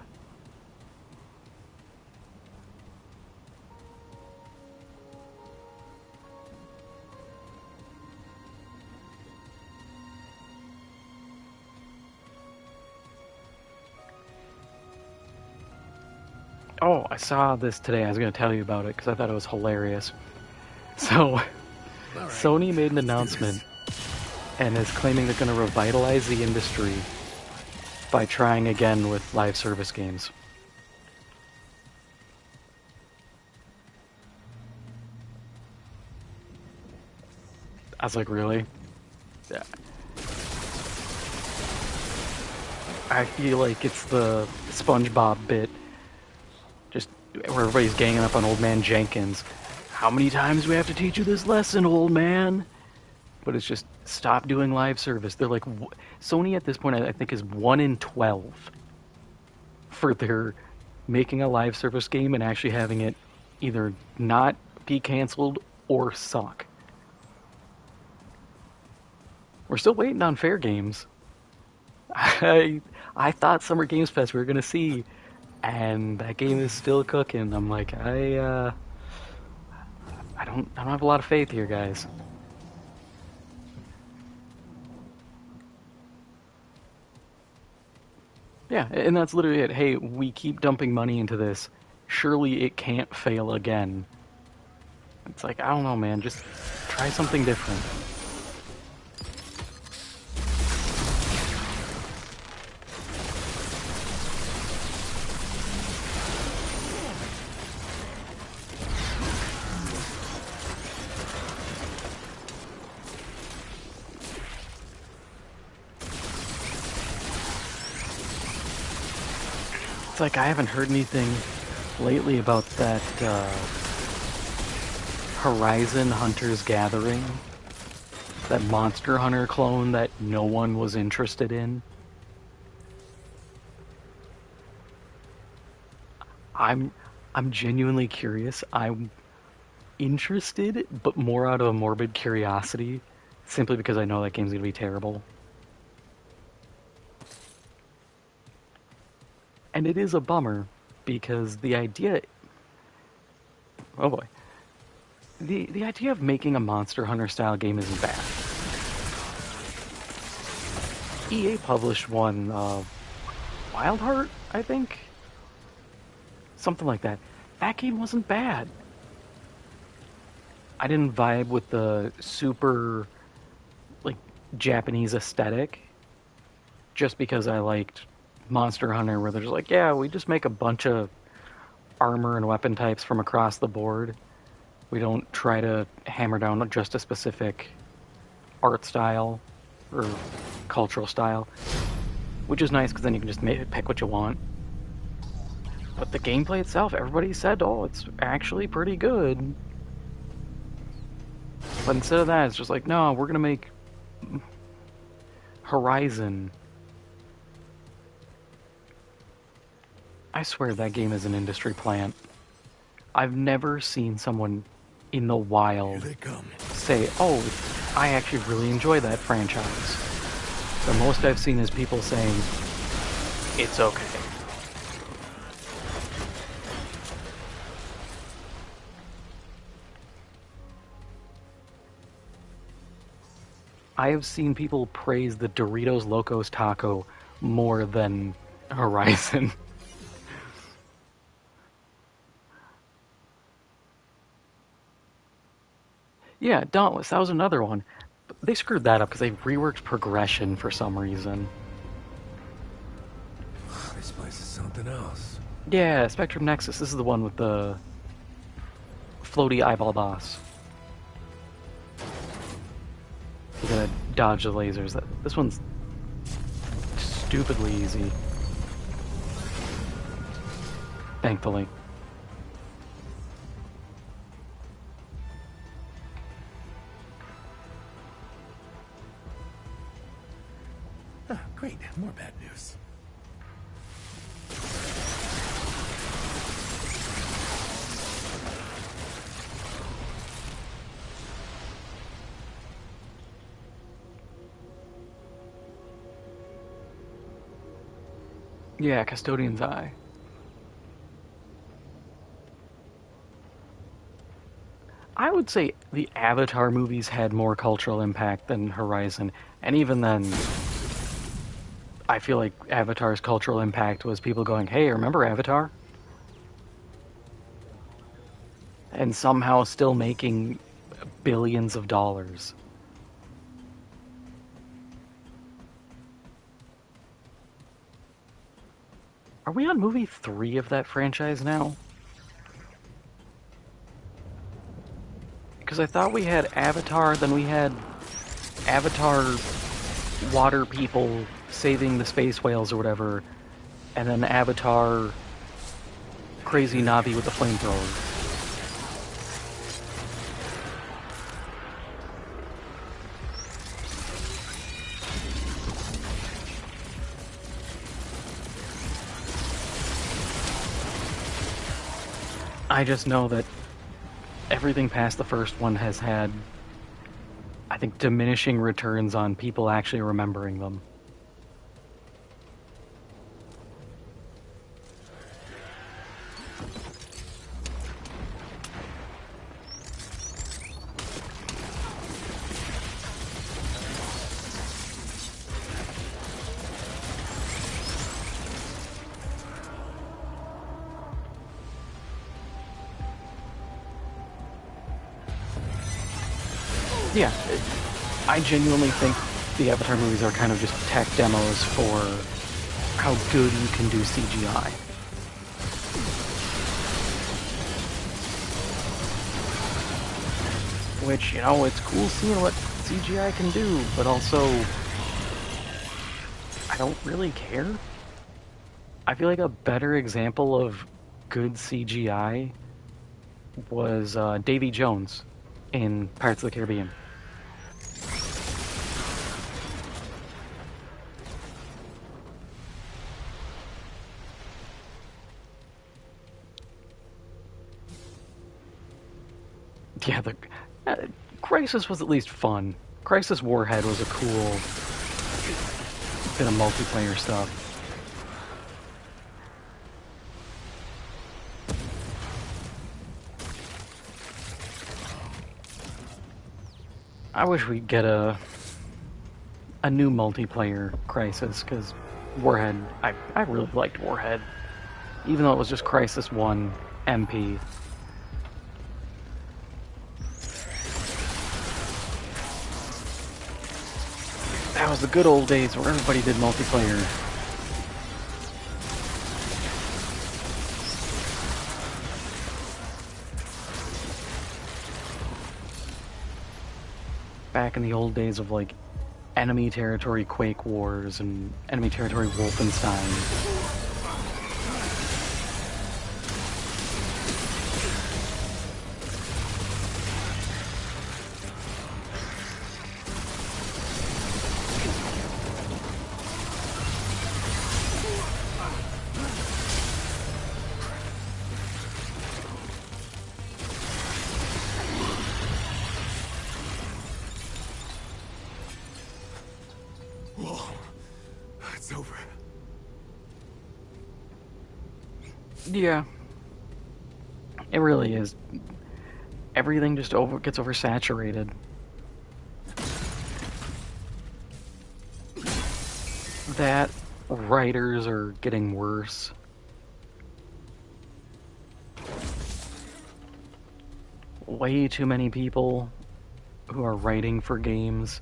Oh, I saw this today. I was going to tell you about it because I thought it was hilarious. So, Sony made an announcement and is claiming they're going to revitalize the industry by trying again with live service games. I was like, really? Yeah. I feel like it's the SpongeBob bit, just where everybody's ganging up on Old Man Jenkins. How many times do we have to teach you this lesson, old man? But it's just, stop doing live service. They're like, Sony at this point, I think, is 1 in 12 for their making a live service game and actually having it either not be canceled or suck. We're still waiting on fair games. I thought Summer Games Fest we were gonna see, and that game is still cooking. I'm like, I don't have a lot of faith here, guys. Yeah, and that's literally it. Hey, we keep dumping money into this. Surely it can't fail again. It's like, I don't know, man. Just try something different. It's like I haven't heard anything lately about that Horizon Hunter's Gathering, that Monster Hunter clone that no one was interested in. I'm genuinely curious. I'm interested, but more out of a morbid curiosity, simply because I know that game's gonna be terrible. And it is a bummer, because the idea... Oh boy. The idea of making a Monster Hunter style game isn't bad. EA published one, Wild Heart, I think? Something like that. That game wasn't bad. I didn't vibe with the super, like, Japanese aesthetic, just because I liked Monster Hunter, where they're just like, yeah, we just make a bunch of armor and weapon types from across the board. We don't try to hammer down just a specific art style or cultural style, which is nice because then you can just pick what you want. But the gameplay itself, everybody said, oh, it's actually pretty good. But instead of that, it's just like, no, we're gonna make Horizon. I swear that game is an industry plant. I've never seen someone in the wild say, oh, I actually really enjoy that franchise. The most I've seen is people saying, it's okay. I have seen people praise the Doritos Locos Taco more than Horizon. Yeah, Dauntless, that was another one. They screwed that up because they reworked progression for some reason. This place is something else. Yeah, Spectrum Nexus, this is the one with the floaty eyeball boss. You gotta dodge the lasers. This one's stupidly easy. Thankfully. Ah, great, more bad news. Yeah, Custodian's Eye. I would say the Avatar movies had more cultural impact than Horizon, and even then, I feel like Avatar's cultural impact was people going, "Hey, remember Avatar?" And somehow still making billions of dollars. Are we on movie 3 of that franchise now? Because I thought we had Avatar, then we had Avatar water people saving the space whales or whatever, and then Avatar crazy Navi with the flamethrower. I just know that everything past the first one has had, I think, diminishing returns on people actually remembering them. Yeah, I genuinely think the Avatar movies are kind of just tech demos for how good you can do CGI. Which, you know, it's cool seeing what CGI can do, but also, I don't really care. I feel like a better example of good CGI was Davy Jones in Pirates of the Caribbean. Yeah, the Crisis was at least fun. Crisis Warhead was a cool bit of multiplayer stuff. I wish we'd get a new multiplayer Crisis, because Warhead, I really liked Warhead. Even though it was just Crisis 1 MP. That was the good old days where everybody did multiplayer. Back in the old days of, like, enemy territory Quake Wars and enemy territory Wolfenstein. It's over. Yeah. It really is. Everything just gets oversaturated. that writers are getting worse. Way too many people who are writing for games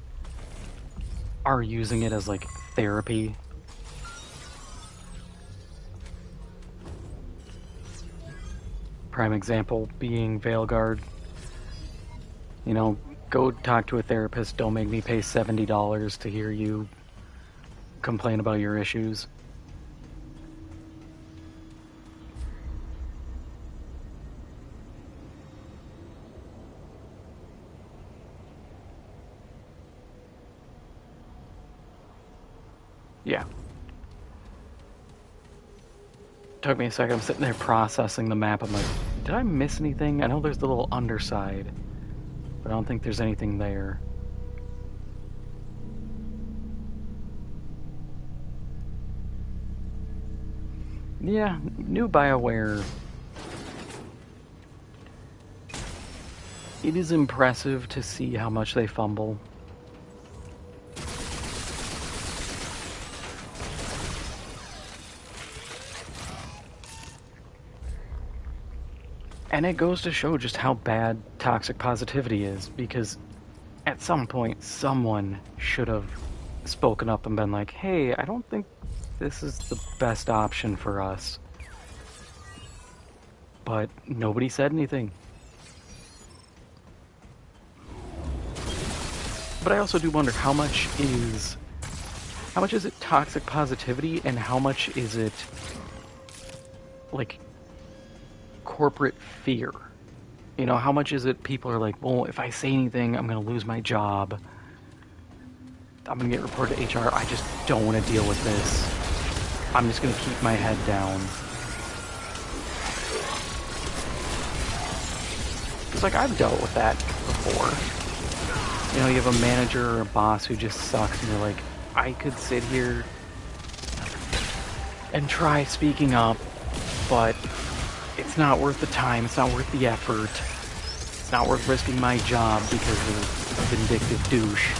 are using it as like therapy. Prime example being Veilguard. You know, go talk to a therapist, don't make me pay $70 to hear you complain about your issues. Yeah. Took me a second. I'm sitting there processing the map. I'm like, did I miss anything? I know there's the little underside, but I don't think there's anything there. Yeah, new BioWare. It is impressive to see how much they fumble. And it goes to show just how bad toxic positivity is, because at some point someone should have spoken up and been like, hey, I don't think this is the best option for us. But nobody said anything. But I also do wonder how much is it toxic positivity and how much is it like corporate fear? You know, how much is it people are like, well, if I say anything, I'm going to lose my job. I'm going to get reported to HR. I just don't want to deal with this. I'm just going to keep my head down. It's like I've dealt with that before. You know, you have a manager or a boss who just sucks and you're like, I could sit here and try speaking up, but it's not worth the time, it's not worth the effort, it's not worth risking my job because of a vindictive douche.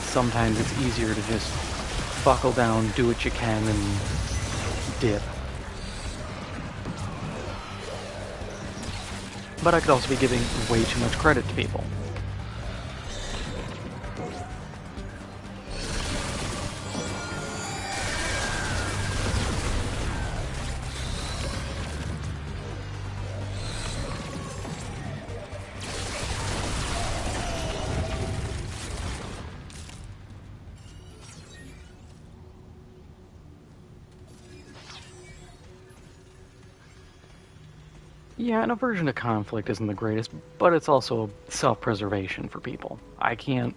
Sometimes it's easier to just buckle down, do what you can, and dip. But I could also be giving way too much credit to people. Yeah, an aversion to conflict isn't the greatest, but it's also self-preservation for people. I can't...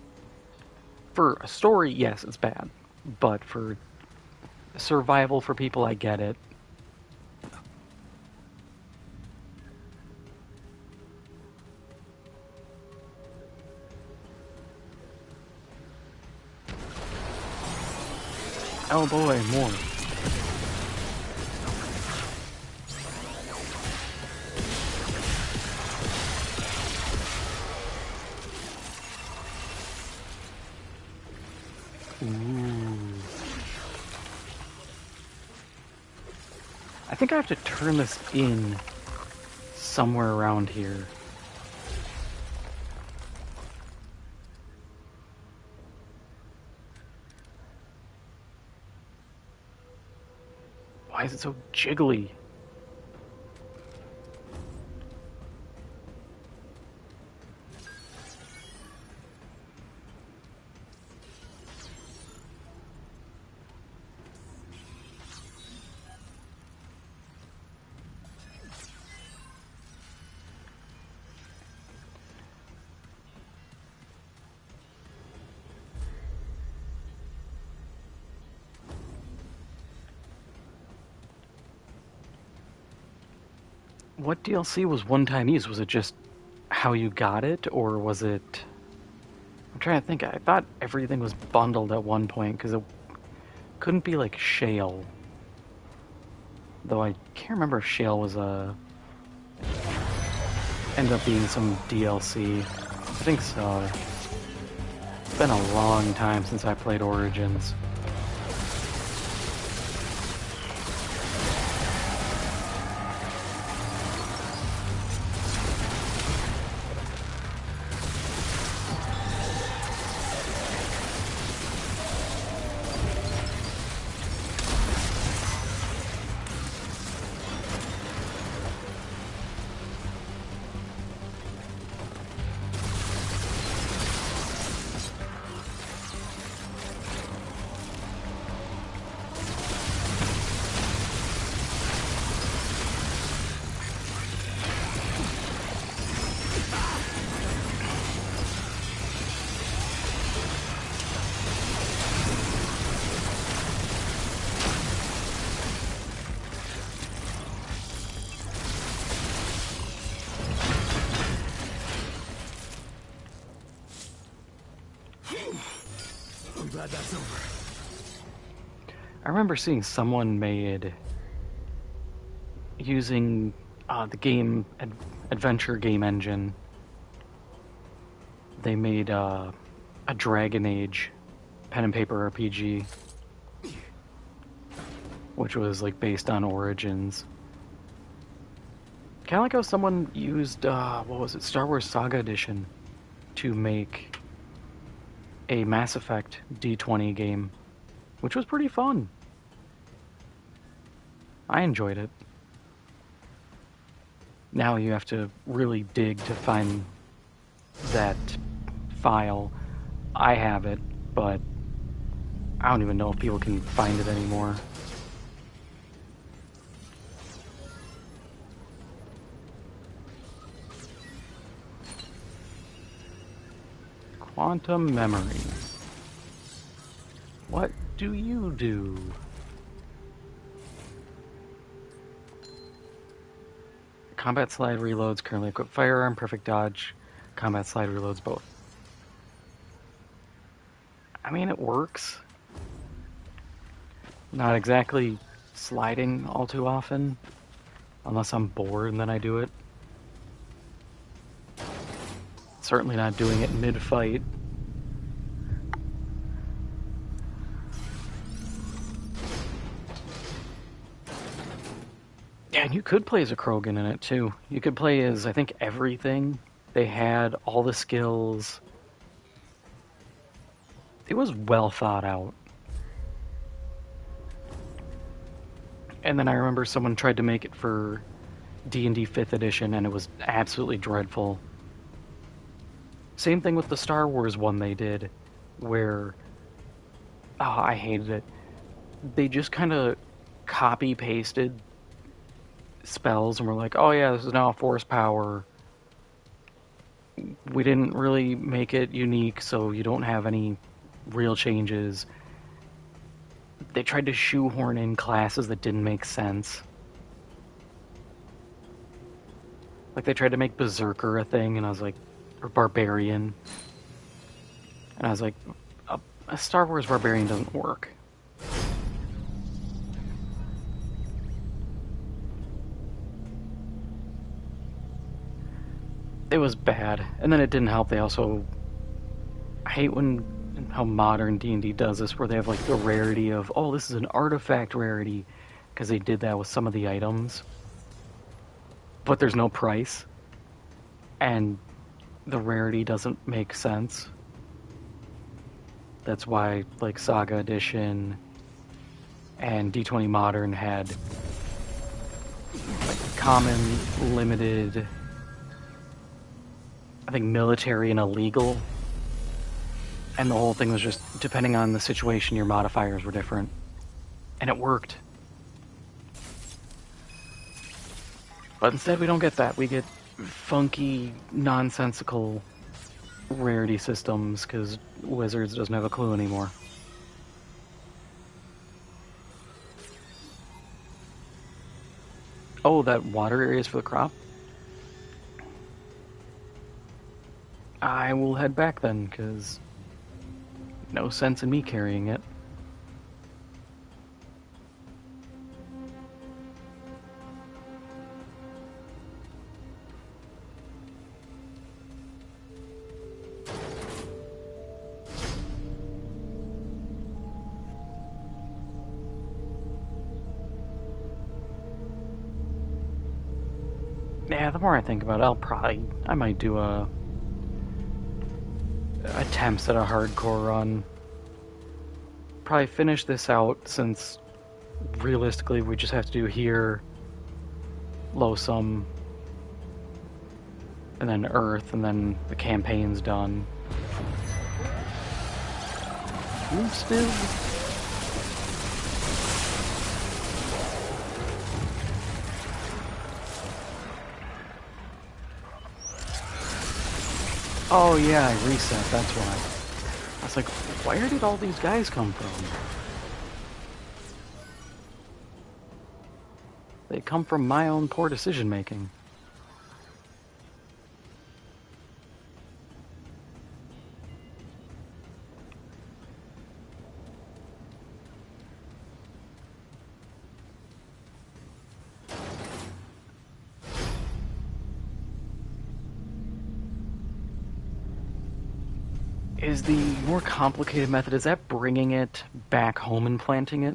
For a story, yes, it's bad. But for survival for people, I get it. Oh boy, more. I think I have to turn this in somewhere around here. Why is it so jiggly? What DLC was one-time use? Was it just how you got it, or was it... I'm trying to think. I thought everything was bundled at one point, because it couldn't be like Shale. Though I can't remember if Shale was ended up being some DLC. I think so. It's been a long time since I played Origins. glad that's over. I remember seeing someone made using the game adventure game engine. They made a Dragon Age pen and paper RPG, which was like based on Origins. Kind of like how someone used what was it, Star Wars Saga Edition, to make a Mass Effect D20 game, which was pretty fun. I enjoyed it. Now you have to really dig to find that file. I have it, but I don't even know if people can find it anymore. Quantum memory. What do you do? Combat slide reloads, currently equipped firearm, perfect dodge. Combat slide reloads both. I mean, it works. Not exactly sliding all too often, unless I'm bored and then I do it. Certainly not doing it mid-fight. Yeah, and you could play as a Krogan in it too. You could play as, I think, everything. They had all the skills. It was well thought out. And then I remember someone tried to make it for D&D 5th edition, and it was absolutely dreadful. Same thing with the Star Wars one they did, where... Oh, I hated it. They just kind of copy-pasted spells, and were like, oh yeah, this is now a force power. We didn't really make it unique, so you don't have any real changes. They tried to shoehorn in classes that didn't make sense. Like, they tried to make Berserker a thing, and I was like, or Barbarian. And I was like, a Star Wars Barbarian doesn't work. It was bad. And then it didn't help, they also... I hate when how modern D&D does this, where they have like the rarity of, oh, this is an artifact rarity, because they did that with some of the items, but there's no price, and the rarity doesn't make sense. That's why like Saga Edition and D20 Modern had like common, limited, I think military and illegal. And the whole thing was just, depending on the situation, your modifiers were different. And it worked. But instead we don't get that. We get funky, nonsensical rarity systems, because Wizards doesn't have a clue anymore. Oh, that water area is for the crop? I will head back then, because... no sense in me carrying it. Yeah, the more I think about it, I might do attempts at a hardcore run. Probably finish this out, since realistically we just have to do here, Losum, and then Earth, and then the campaign's done. Move still. Oh yeah, I reset, that's why. I was like, where did all these guys come from? They come from my own poor decision making. Is the more complicated method, is that bringing it back home and planting it?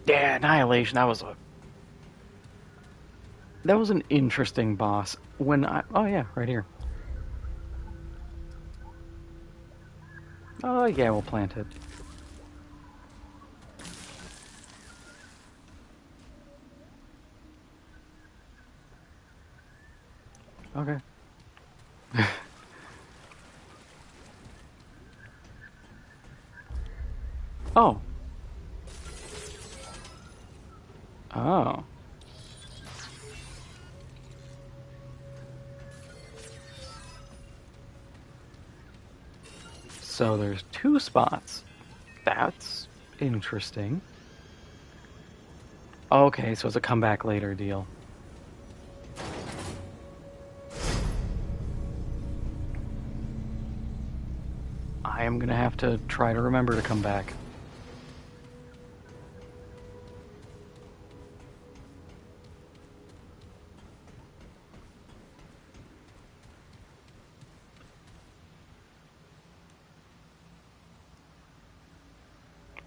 Yeah, Annihilation, that was an interesting boss. Oh yeah, right here. Oh yeah, we'll plant it. Okay. Oh. Oh. So there's two spots. That's interesting. Okay, so it's a come back later deal. I am gonna have to try to remember to come back.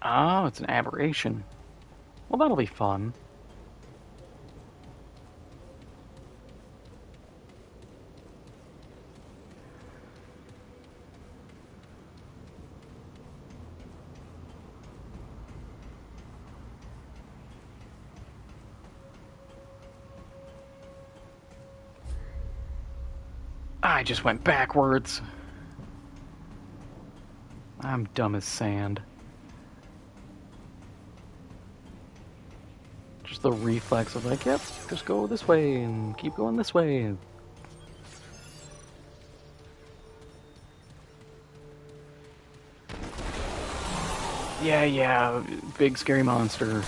Oh, it's an aberration. Well, that'll be fun. I just went backwards. I'm dumb as sand. Just the reflex of like, yep, just go this way and keep going this way. Yeah, big scary monster.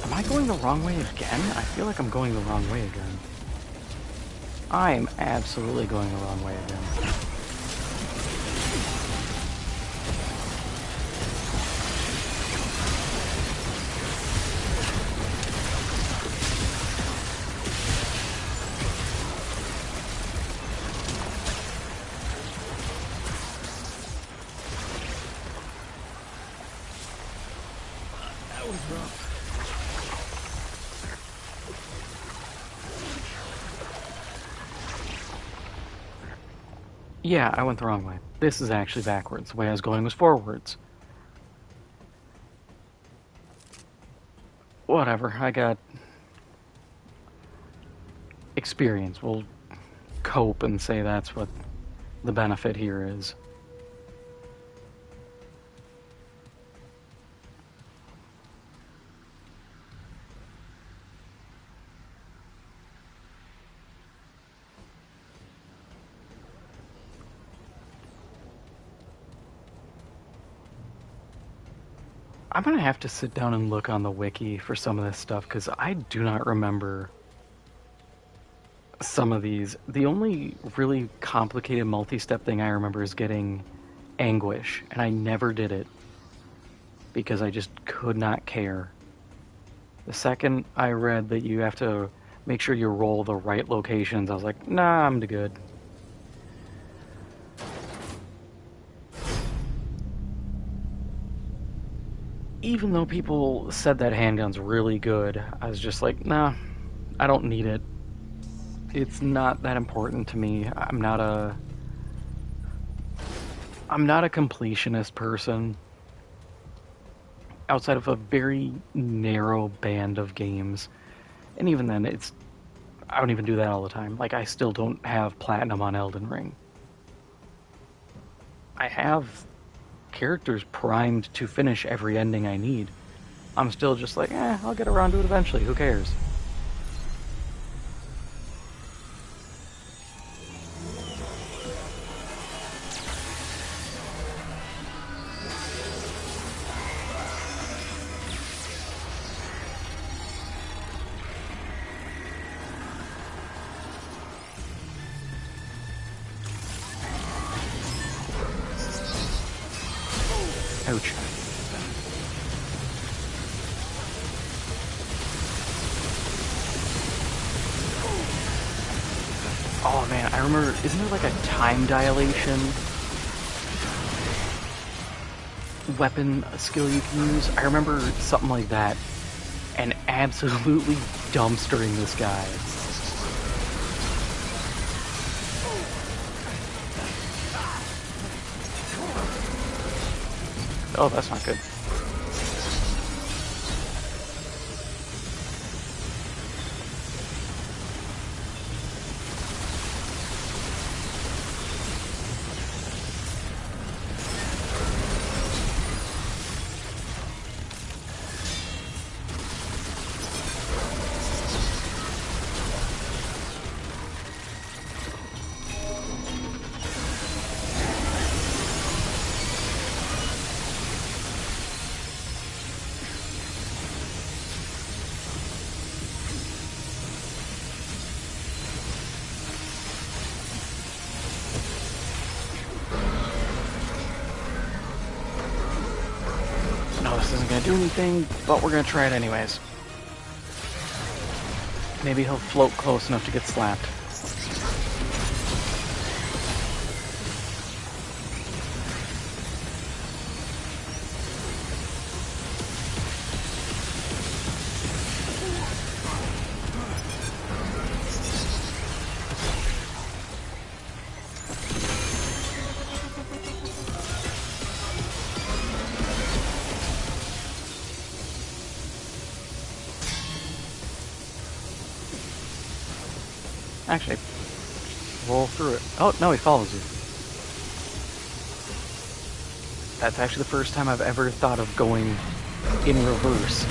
Am I going the wrong way again? I feel like I'm going the wrong way again. I am absolutely going the wrong way again. That was rough. Yeah, I went the wrong way. This is actually backwards. The way I was going was forwards. Whatever, I got experience. We'll cope and say that's what the benefit here is. I'm gonna have to sit down and look on the wiki for some of this stuff because I do not remember some of these. The only really complicated multi-step thing I remember is getting Anguish, and I never did it because I just could not care. The second I read that you have to make sure you roll the right locations, I was like, nah, I'm good. Even though people said that handgun's really good, I was just like, nah, I don't need it. It's not that important to me. I'm not a completionist person outside of a very narrow band of games. And even then I don't even do that all the time. Like I still don't have platinum on Elden Ring. I have characters primed to finish every ending I need. I'm still just like, I'll get around to it eventually. Who cares? Oh man, I remember, isn't there like a time dilation weapon skill you can use? I remember something like that, and absolutely dumpstering this guy. Oh, that's not good. No, this isn't gonna do anything, but we're gonna try it anyways. Maybe he'll float close enough to get slapped. Actually, roll through it. Oh, no, he follows you. That's actually the first time I've ever thought of going in reverse.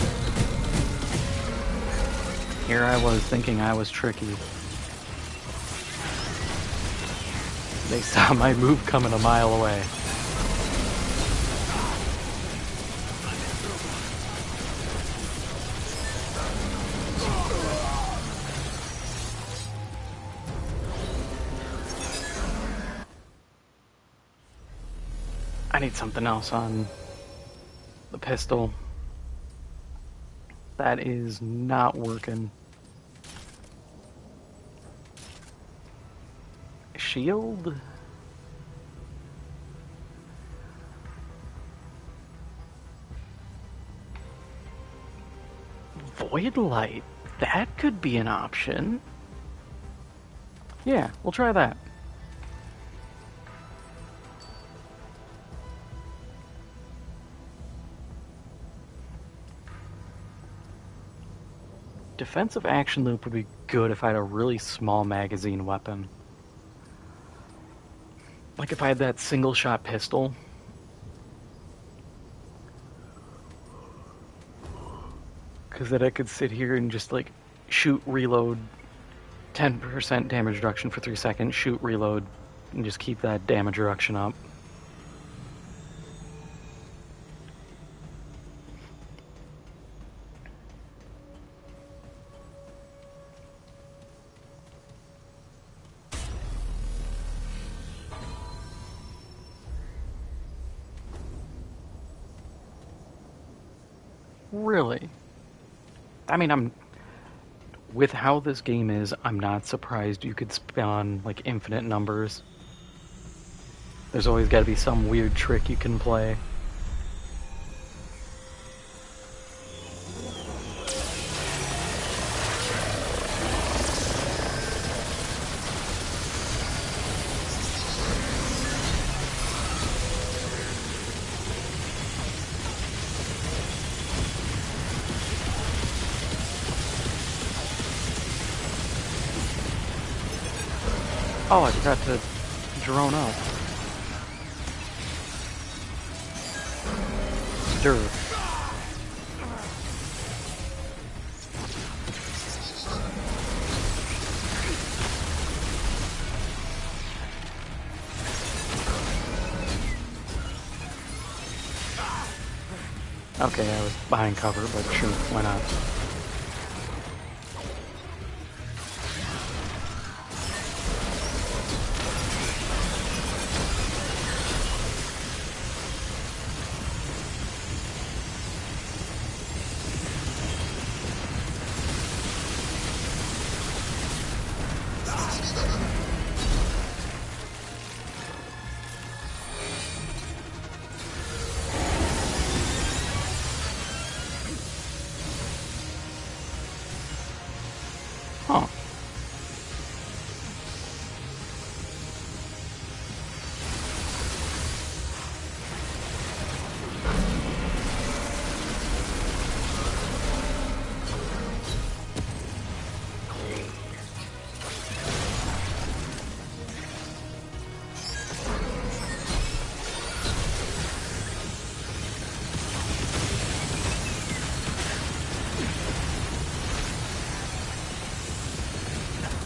Here I was thinking I was tricky. They saw my move coming a mile away. I need something else on the pistol. That is not working. Shield? Void light? That could be an option. Yeah, we'll try that. Defensive action loop would be good if I had a really small magazine weapon. Like if I had that single shot pistol. Because then I could sit here and just like shoot, reload, 10% damage reduction for 3 seconds, shoot, reload, and just keep that damage reduction up. Really? I mean, with how this game is, I'm not surprised you could spawn like infinite numbers. There's always got to be some weird trick you can play. Oh, I forgot to drone up. Dirt. Okay, I was behind cover, but sure, why not?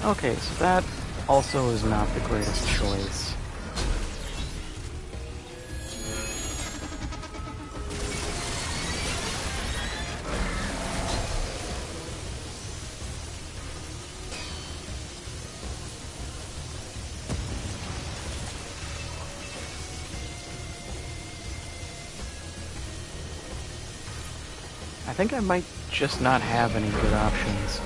Okay, so that also is not the greatest choice. I think I might just not have any good options.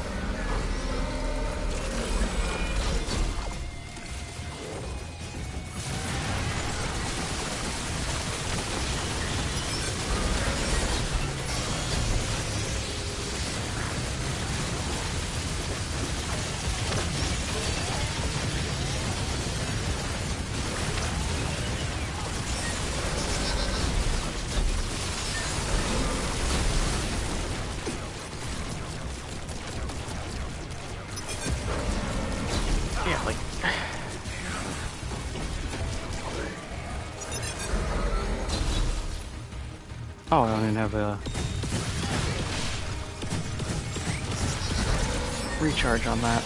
Yeah, like... Oh, I don't even have a... recharge on that.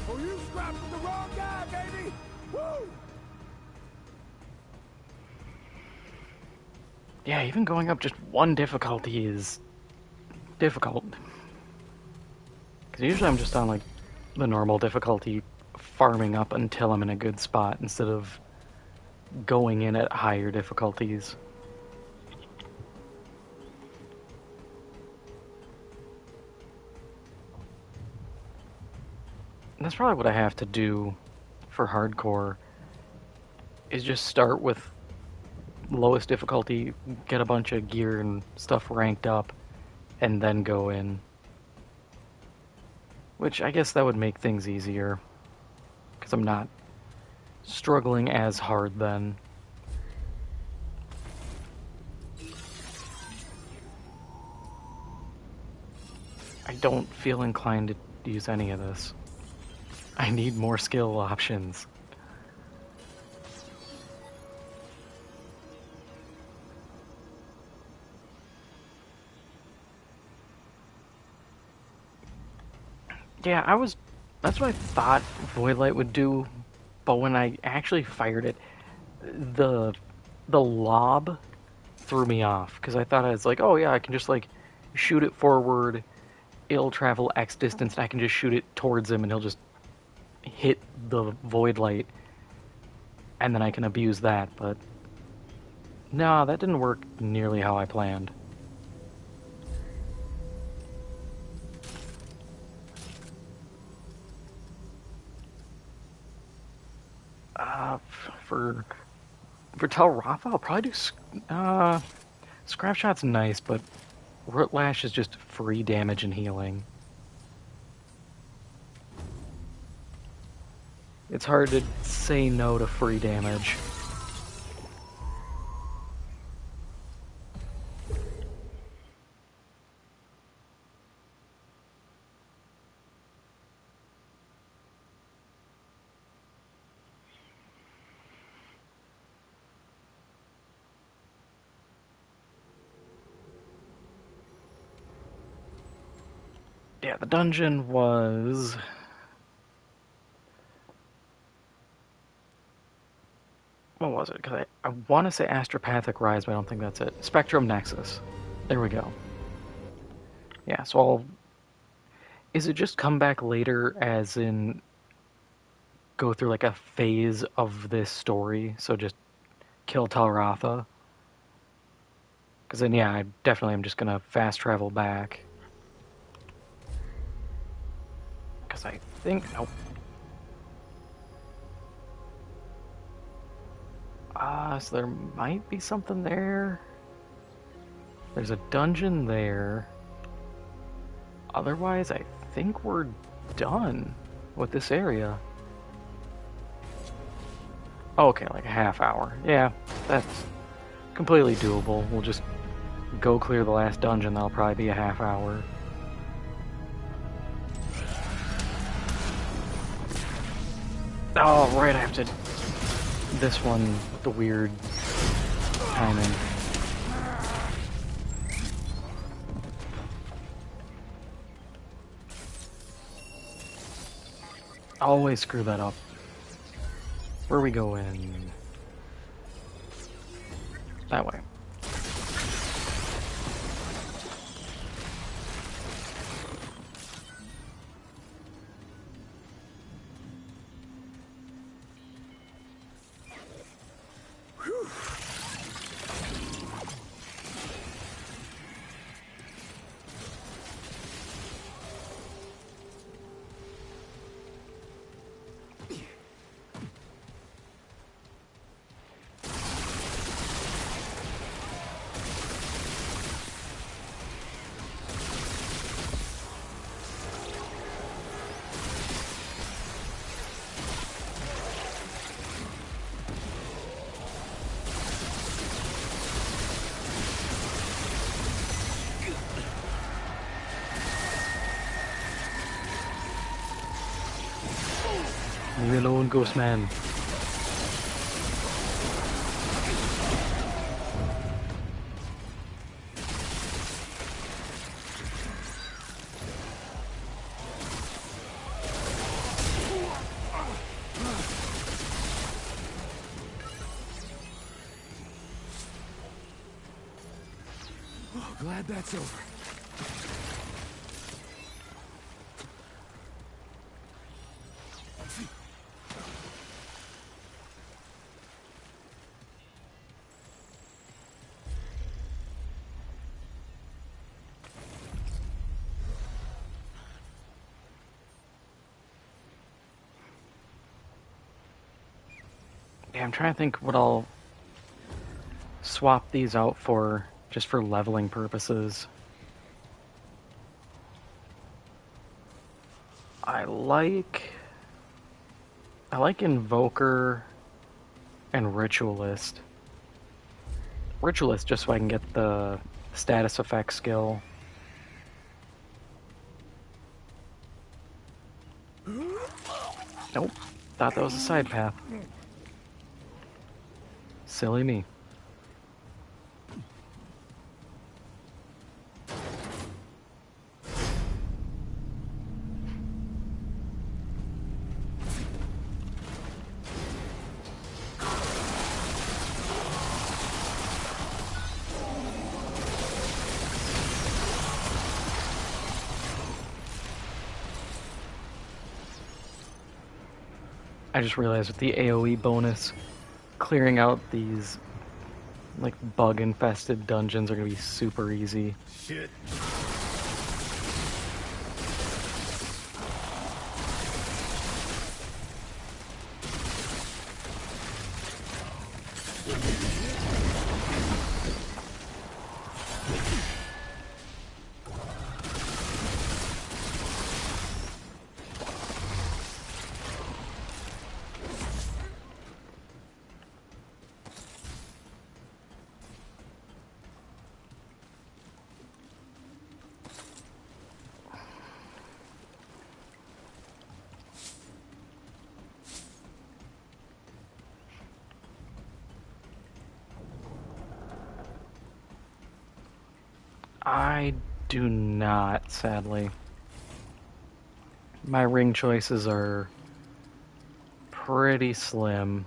Oh, you scrapped with the wrong guy, baby! Woo! Yeah, even going up just one difficulty is difficult. Because usually I'm just on, like, the normal difficulty, farming up until I'm in a good spot, instead of going in at higher difficulties. And that's probably what I have to do for hardcore, is just start with lowest difficulty, get a bunch of gear and stuff ranked up, and then go in. Which I guess that would make things easier, because I'm not struggling as hard then. I don't feel inclined to use any of this. I need more skill options. Yeah, that's what I thought Voidlight would do, but when I actually fired it, the the lob threw me off, because I thought I was like, oh yeah, I can just like shoot it forward, it'll travel X distance, and I can just shoot it towards him, and he'll just hit the void light, and then I can abuse that. But no, that didn't work nearly how I planned. Uh, for Tel Rafa, I'll probably do Scrap Shot's nice, but Root Lash is just free damage and healing. It's hard to say no to free damage. Yeah, the dungeon was... What was it? Because I want to say Astropathic Rise, but I don't think that's it. Spectrum Nexus. There we go. Yeah, so I'll... Is it just come back later as in go through like a phase of this story? So just kill Talratha? Because then, yeah, I definitely am just going to fast travel back. Because I think... Nope. So there might be something there. There's a dungeon there. Otherwise, I think we're done with this area. Oh, okay, like a half hour. Yeah, that's completely doable. We'll just go clear the last dungeon. That'll probably be a half hour. Oh, right, I have to... This one with the weird timing. Always screw that up. Where are we going? That way. Leave me alone, Ghost Man. Oh, glad that's over. Yeah, I'm trying to think what I'll swap these out for, just for leveling purposes. I like Invoker and Ritualist. Ritualist just so I can get the status effect skill. Nope. Thought that was a side path. Silly me. I just realized with the AoE bonus, clearing out these like bug infested dungeons are gonna be super easy. Shit. I do not, sadly. My ring choices are pretty slim.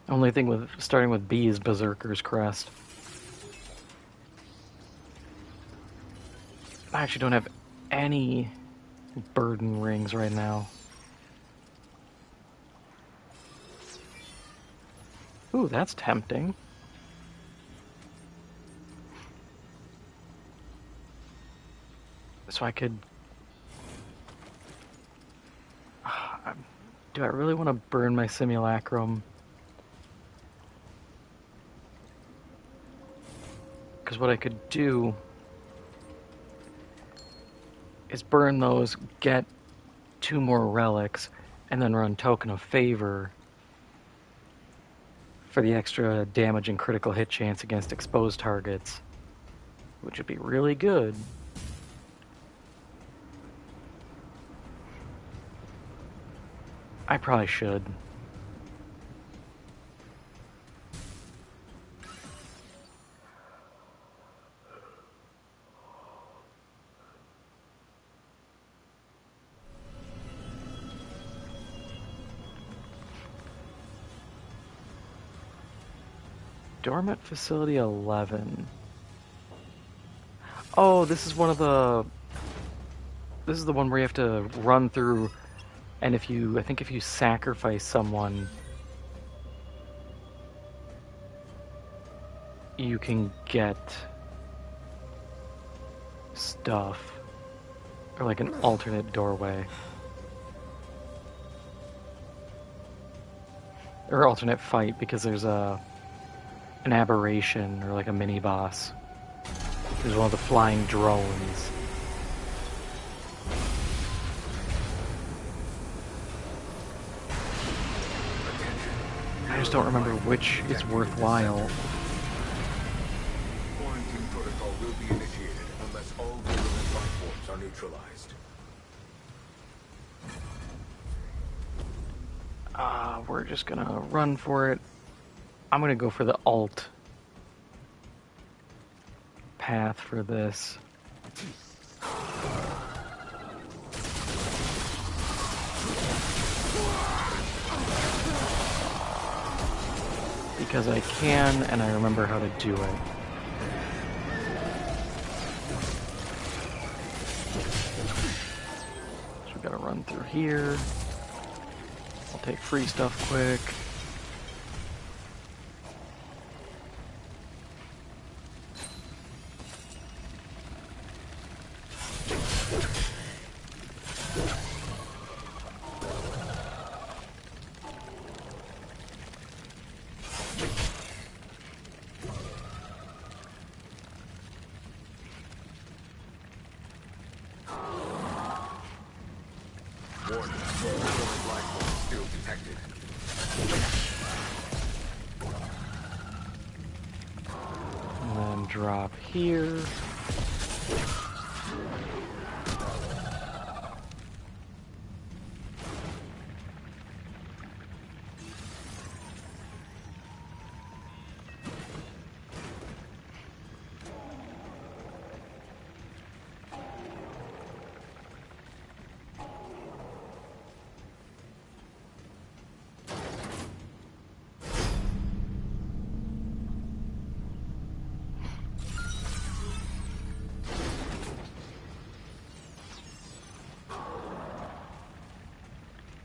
Only thing with starting with B is Berserker's Crest. I actually don't have any burden rings right now. Ooh, that's tempting. So I could... Do I really want to burn my simulacrum? Because what I could do is burn those, get 2 more relics, and then run Token of Favor for the extra damage and critical hit chance against exposed targets, which would be really good. I probably should. Dormant Facility 11. Oh, this is one of the... This is the one where you have to run through, and if you... I think if you sacrifice someone, you can get stuff. Or like an alternate doorway. Or alternate fight, because there's an aberration, or like a mini-boss. There's one of the flying drones. I just don't remember which is worthwhile. Quarantine protocol will be initiated unless all virulent life forms are neutralized. We're just gonna run for it. I'm gonna go for the alt path for this. Because I can, and I remember how to do it. So we gotta run through here. I'll take free stuff quick. Warning, virulent life forms still detected. And then drop here.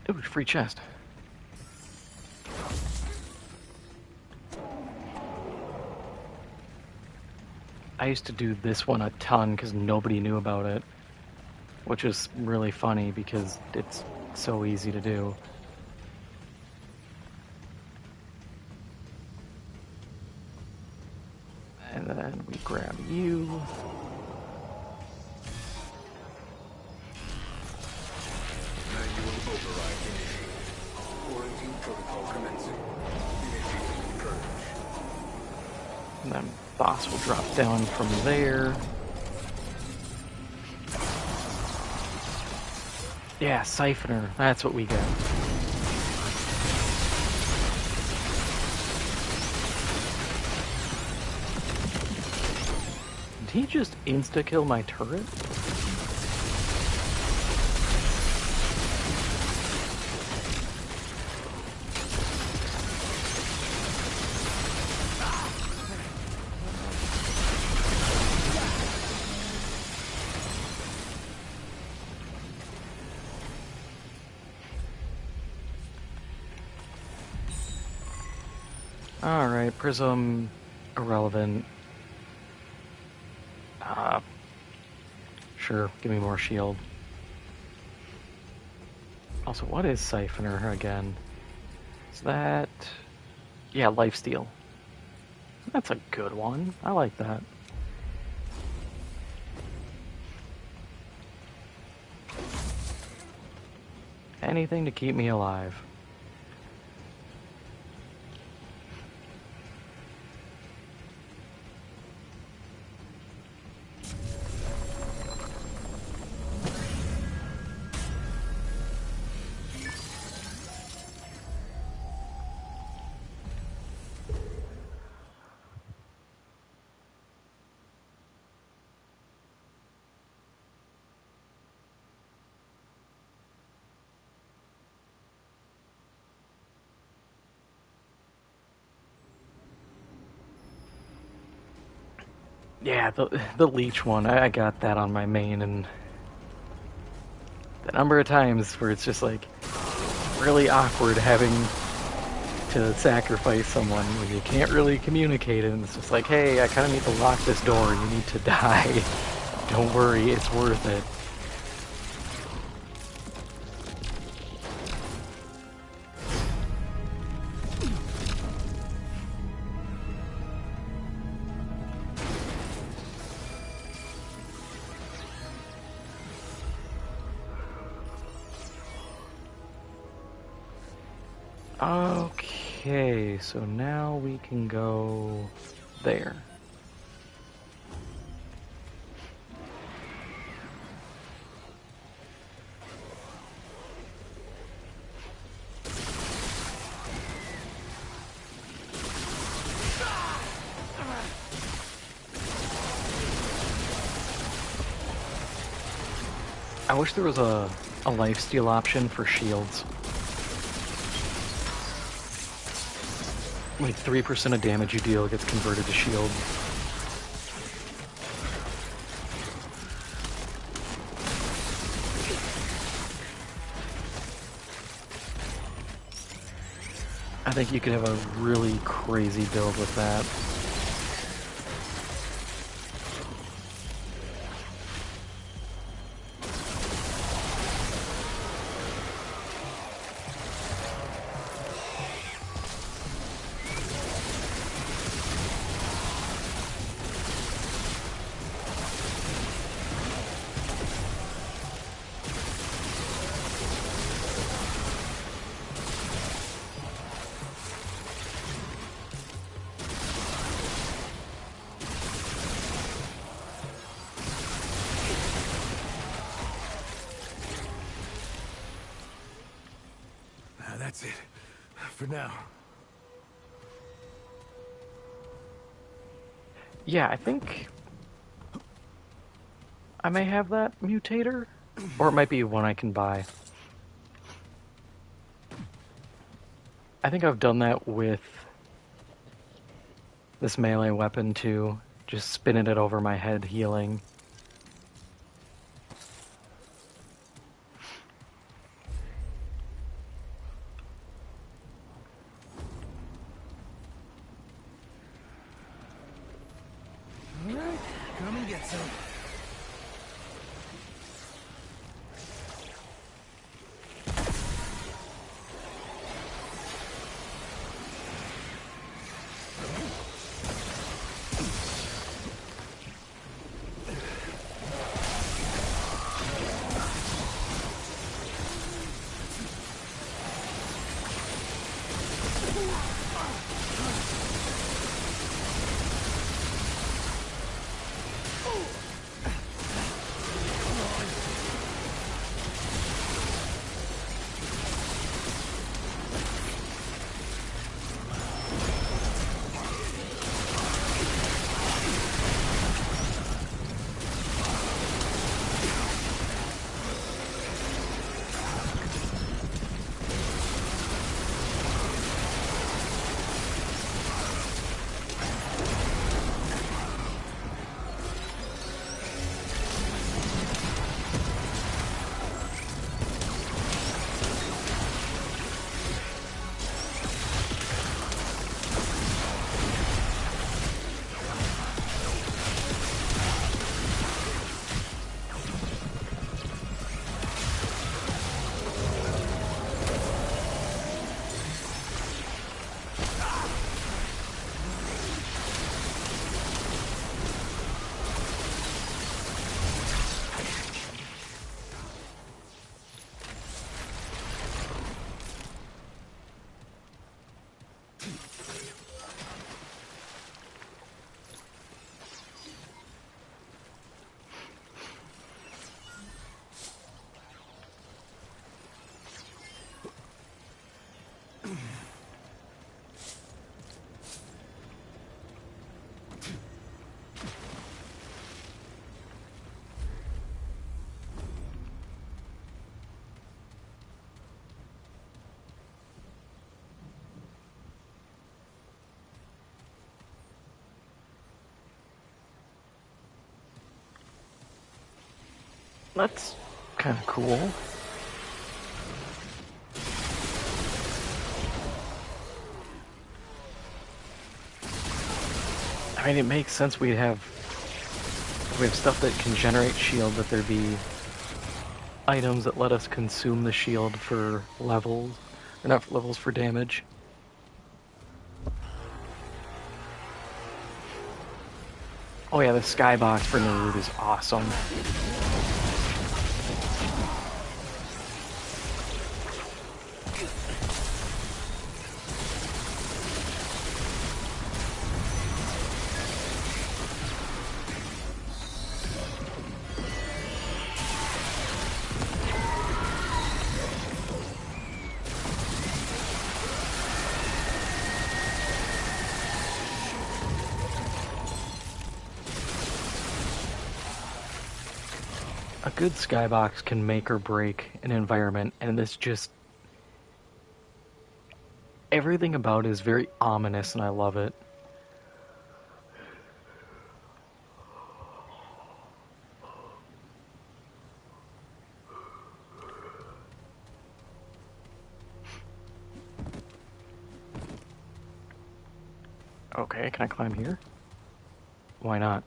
Ooh, free chest. I used to do this one a ton because nobody knew about it, which is really funny because it's so easy to do. And then we grab you. Manual override initiated. Quarantine protocol commencing. Initiating purge. And then boss will drop down from there. Yeah, Siphoner. That's what we get. And he just insta-kill my turret? Alright, Prism, irrelevant. Sure, give me more shield. Also, what is Siphoner again? Is that... yeah, Lifesteal. That's a good one. I like that. Anything to keep me alive. Yeah, the leech one, I got that on my main, and the number of times where it's just like really awkward having to sacrifice someone when you can't really communicate, and it's just like, hey, I kind of need to lock this door, you need to die. Don't worry, it's worth it. Okay, so now we can go there. I wish there was a lifesteal option for shields. Like 3% of damage you deal gets converted to shield. I think you could have a really crazy build with that. That's it. For now. Yeah, I think I may have that mutator, or it might be one I can buy. I think I've done that with this melee weapon too, just spinning it over my head, healing. Alright, come and get some. That's kind of cool. I mean, it makes sense we have stuff that can generate shield, that there'd be items that let us consume the shield for levels, or not for levels, for damage. Oh yeah, the skybox for Narud is awesome. A good skybox can make or break an environment, and this just... everything about it is very ominous, and I love it. Okay, can I climb here? Why not?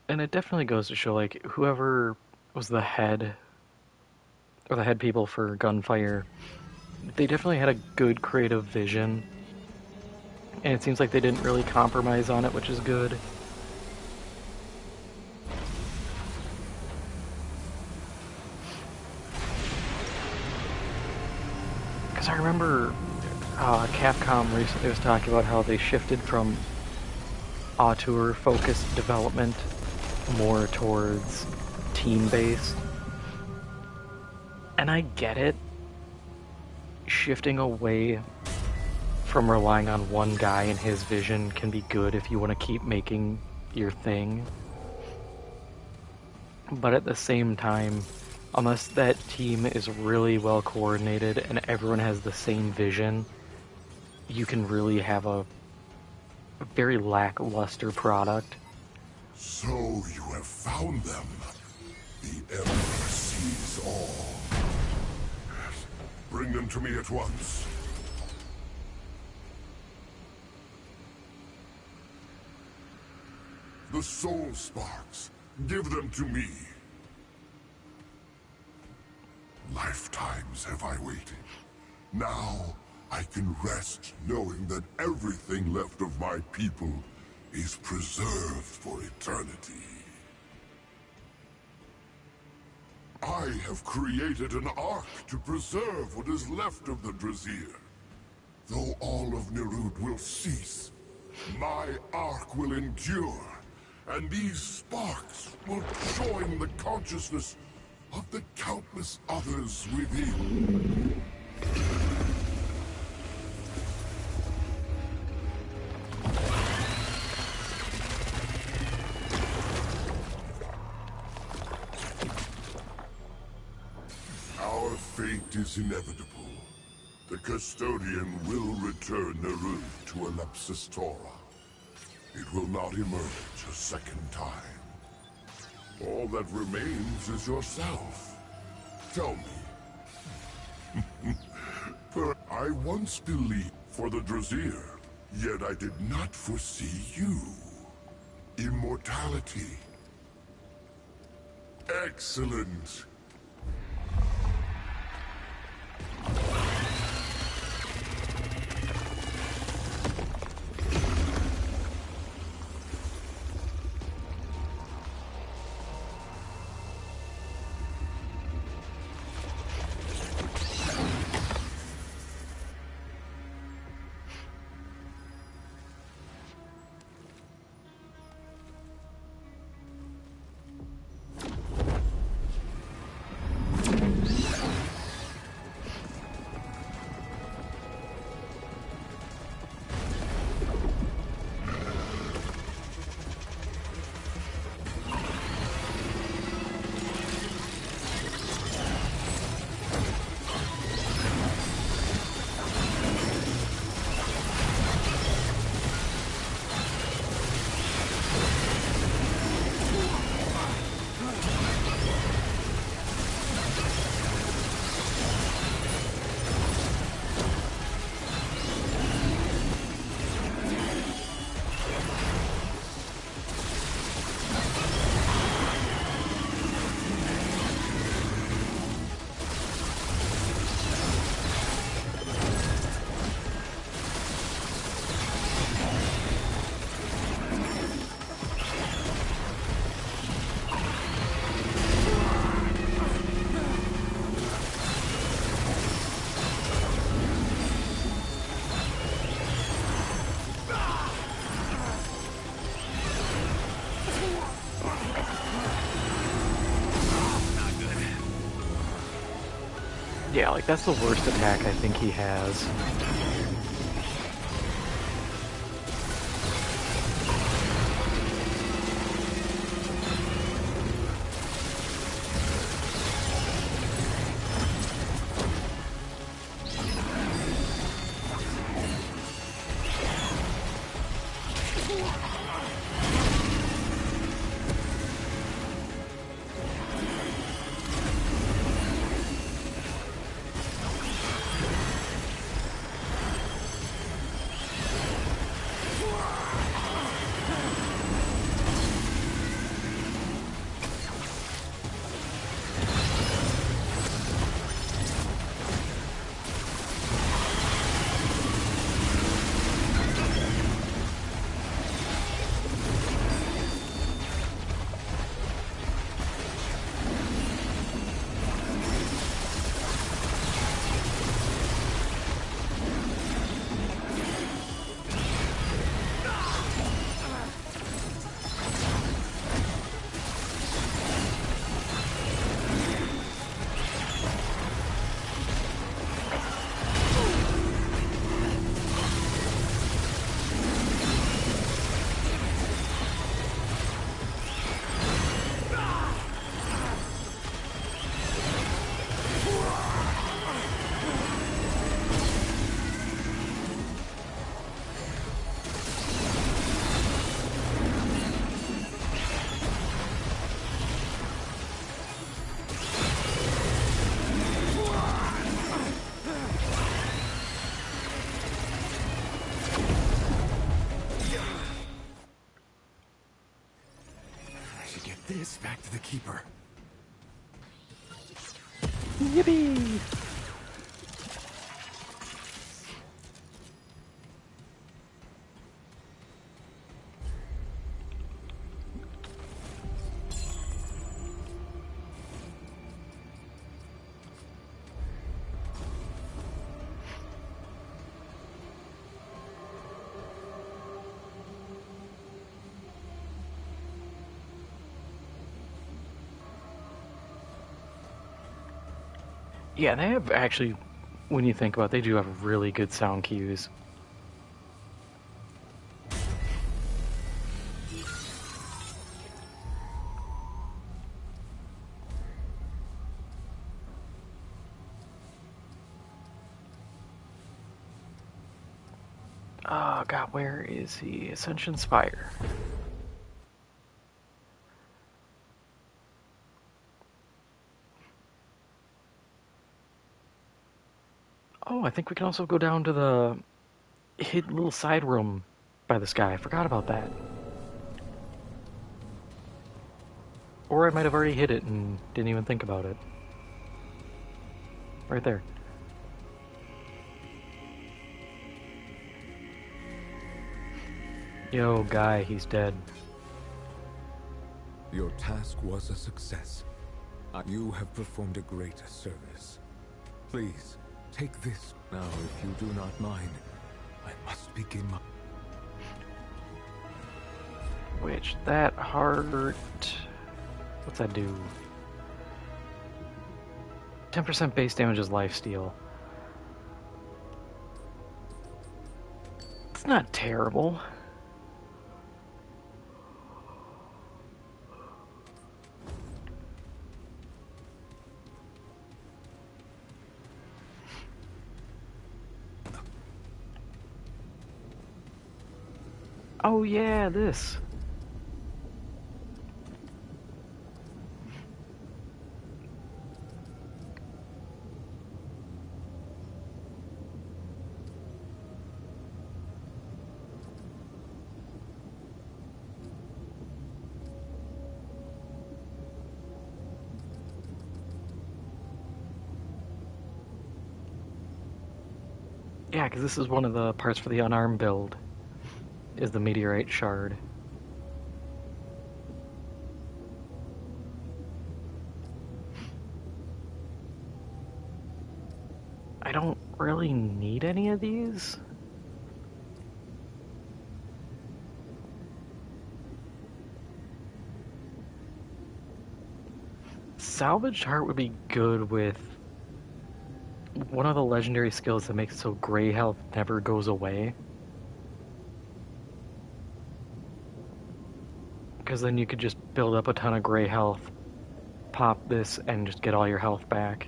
And it definitely goes to show, like, whoever was the head, or the head people for Gunfire, they definitely had a good creative vision. And it seems like they didn't really compromise on it, which is good. Because I remember Capcom recently was talking about how they shifted from auteur-focused development more towards team-based. And I get it. Shifting away from relying on one guy and his vision can be good if you want to keep making your thing. But at the same time, unless that team is really well coordinated and everyone has the same vision, you can really have a very lackluster product. So you have found them. The Emperor sees all. Bring them to me at once. The soul sparks. Give them to me. Lifetimes have I waited. Now I can rest knowing that everything left of my people is preserved for eternity. I have created an ark to preserve what is left of the Drazir. Though all of Nerud will cease, my ark will endure, and these sparks will join the consciousness of the countless others within. Our fate is inevitable. The Custodian will return Nerud to Elepsis Tora. It will not emerge a second time. All that remains is yourself. Tell me. I once believed for the Drazir, yet I did not foresee you. Immortality. Excellent. Yeah, like that's the worst attack I think he has. I should get this back to the Keeper. Yippee! Yeah, they have actually, when you think about it, they do have really good sound cues. Oh god, where is he? Ascension Spire. Oh, I think we can also go down to the hidden little side room by the sky. I forgot about that. Or I might have already hit it and didn't even think about it. Right there. Yo, guy, he's dead. Your task was a success. You have performed a great service. Please, take this. Now, if you do not mind, I must begin my... Which, that hurt... What's that do? 10% base damage is lifesteal. It's not terrible. Oh yeah, this. Yeah, because this is one of the parts for the unarmed build, is the meteorite shard. I don't really need any of these. Salvaged heart would be good with one of the legendary skills that makes it so gray health never goes away. Because then you could just build up a ton of gray health, pop this, and just get all your health back.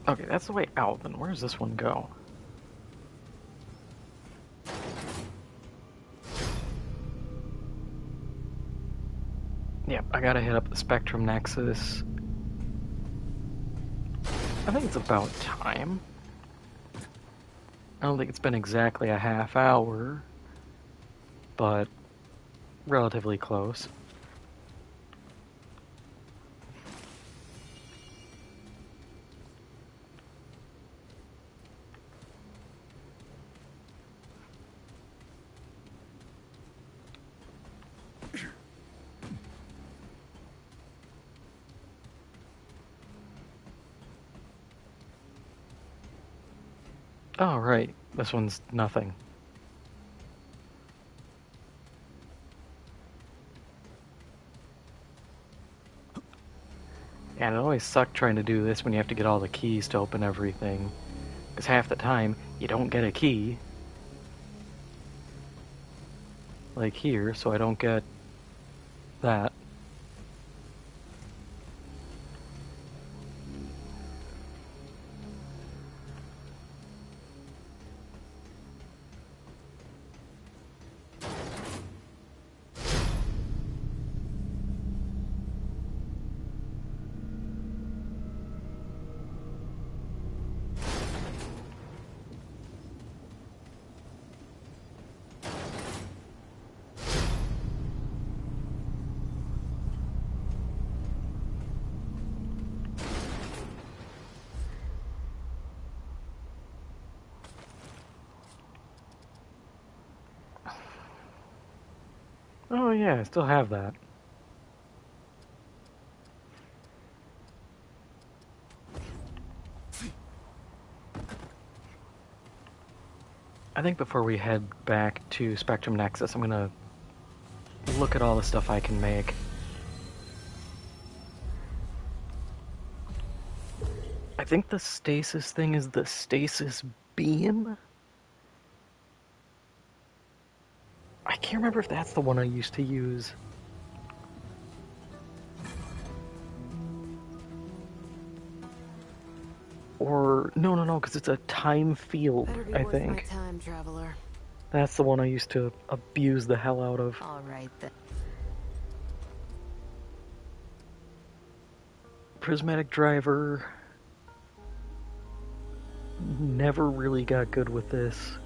Okay, that's the way out. Then where does this one go? Yep, I gotta hit up the Spectrum Nexus. I think it's about time. I don't think it's been exactly a half hour, but relatively close. Oh, right. This one's nothing. And it always sucked trying to do this when you have to get all the keys to open everything. Because half the time, you don't get a key. Like here, so I don't get that. Oh yeah, I still have that. I think before we head back to Spectrum Nexus, I'm gonna look at all the stuff I can make. I think the stasis thing is the stasis beam? I can't remember if that's the one I used to use. Or, no, because it's a time field, Better be I worth my think. time, traveler. That's the one I used to abuse the hell out of. All right then. Prismatic Driver. Never really got good with this.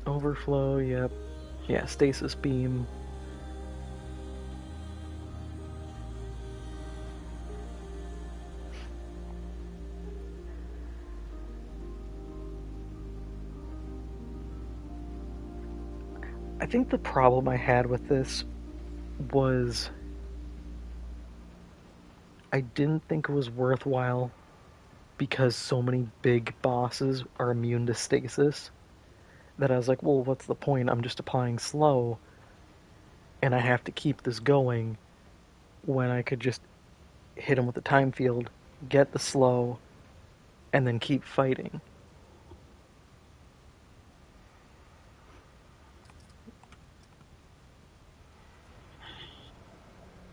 Overflow, yep. Yeah, Stasis Beam. I think the problem I had with this was I didn't think it was worthwhile because so many big bosses are immune to stasis that I was like, well, what's the point? I'm just applying slow and I have to keep this going when I could just hit him with the time field, get the slow, and then keep fighting.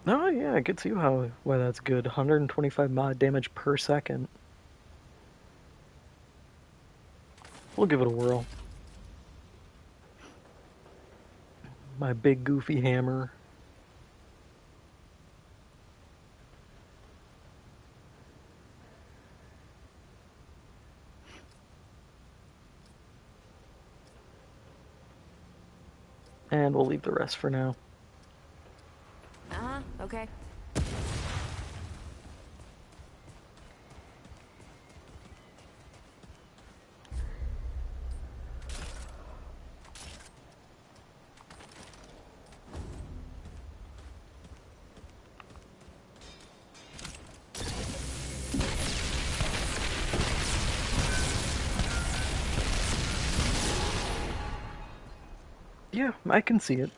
Oh yeah, I could see why that's good. 125 mod damage per second. We'll give it a whirl. My big goofy hammer. And we'll leave the rest for now. Uh-huh, okay. Yeah, I can see it.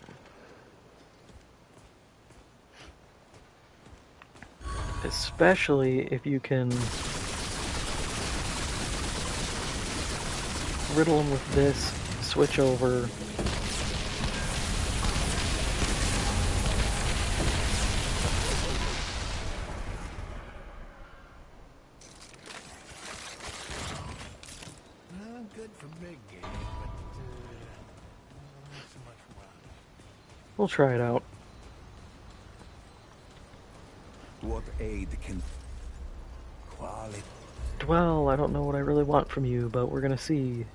Especially if you can riddle them with this, switch over. Good for big game, but not so much fun. We'll try it out. What aid can quality? Well, I don't know what I really want from you, but we're gonna see.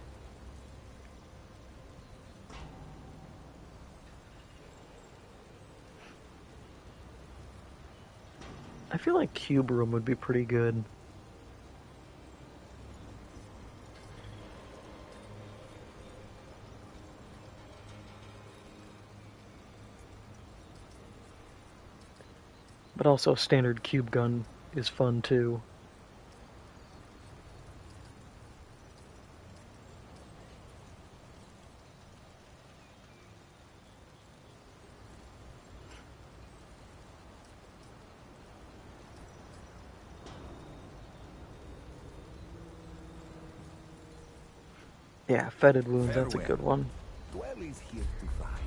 I feel like Cube Room would be pretty good. But also standard cube gun is fun too. Yeah, fetid wounds, that's a Farewell. good one. Dwell is here to find.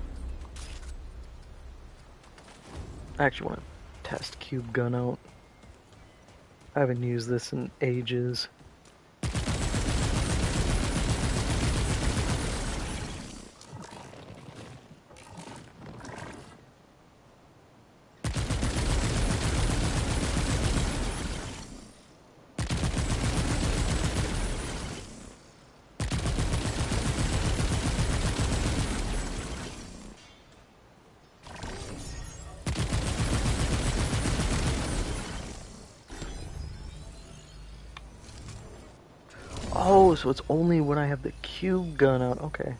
I actually want to test cube gun out. I haven't used this in ages. Oh, so it's only when I have the cube gun out. Okay.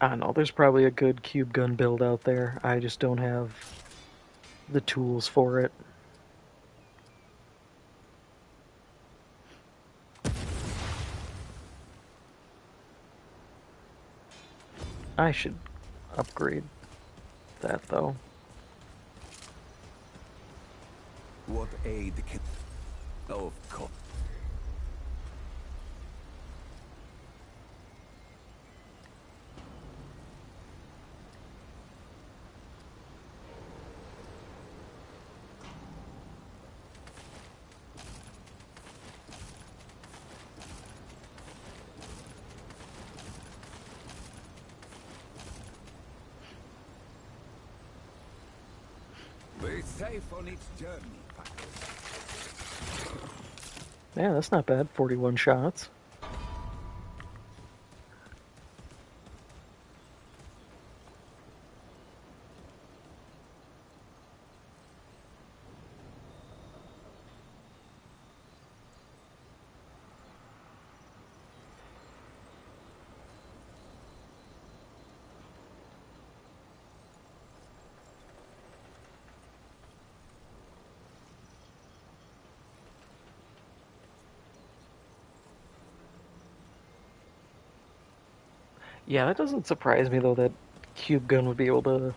I don't know, there's probably a good cube gun build out there. I just don't have the tools for it. I should upgrade that though. What aid can? Of course. Be safe on its journey, Yeah, that's not bad. 41 shots. Yeah, that doesn't surprise me though that cube gun would be able to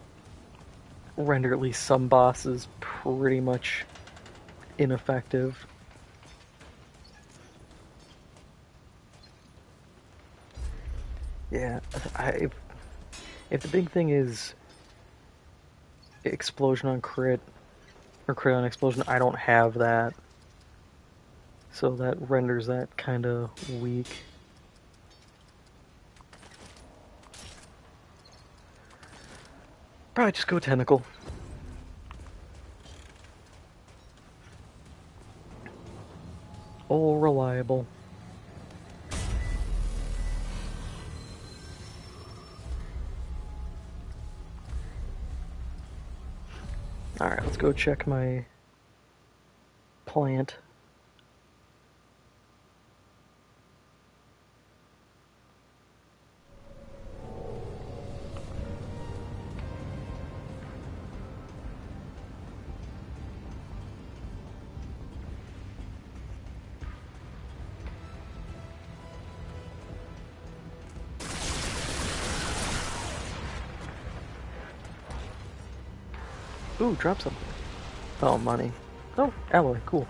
render at least some bosses pretty much ineffective. Yeah, if the big thing is explosion on crit or crit on explosion, I don't have that. So that renders that kind of weak. Probably just go tentacle. Oh, reliable. Alright, let's go check my plant. Ooh, drop something. Oh, money. Oh, alloy, cool.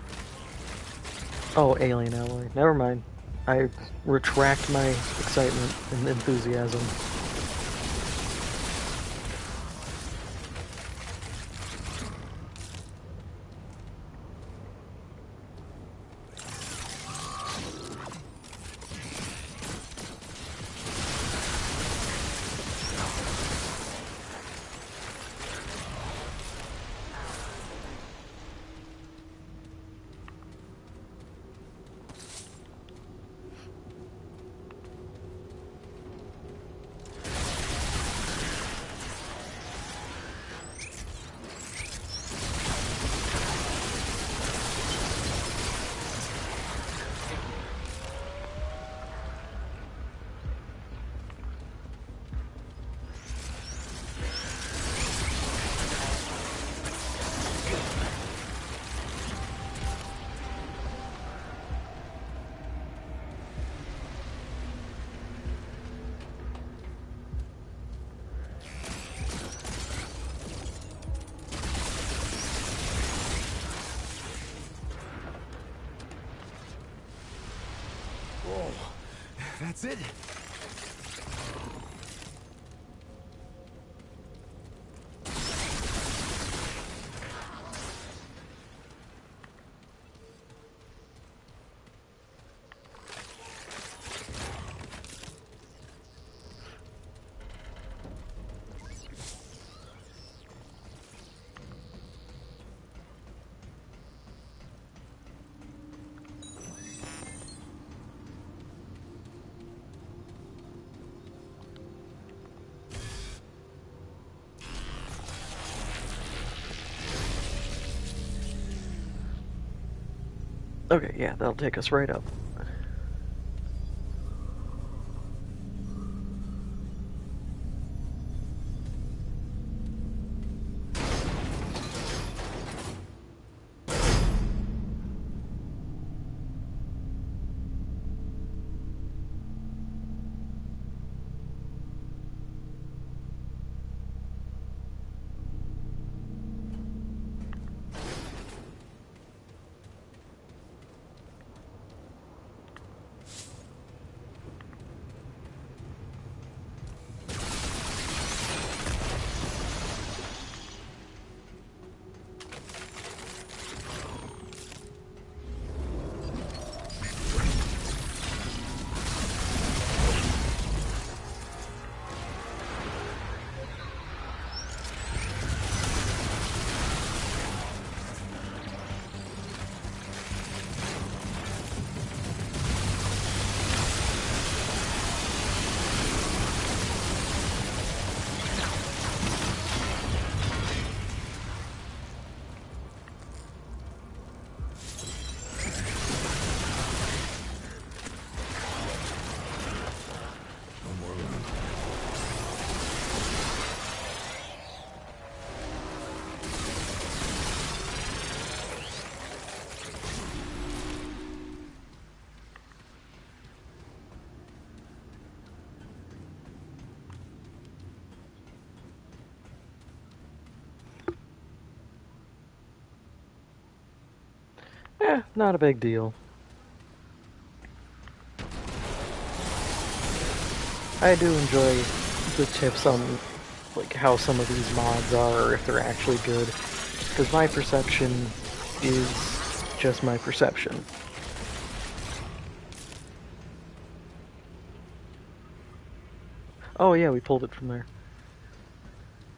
Oh, alien alloy. Never mind. I retract my excitement and enthusiasm. That's it? Okay, yeah, that'll take us right up. Not a big deal. I do enjoy the tips on like how some of these mods are, or if they're actually good, because my perception is just my perception. Oh yeah, we pulled it from there.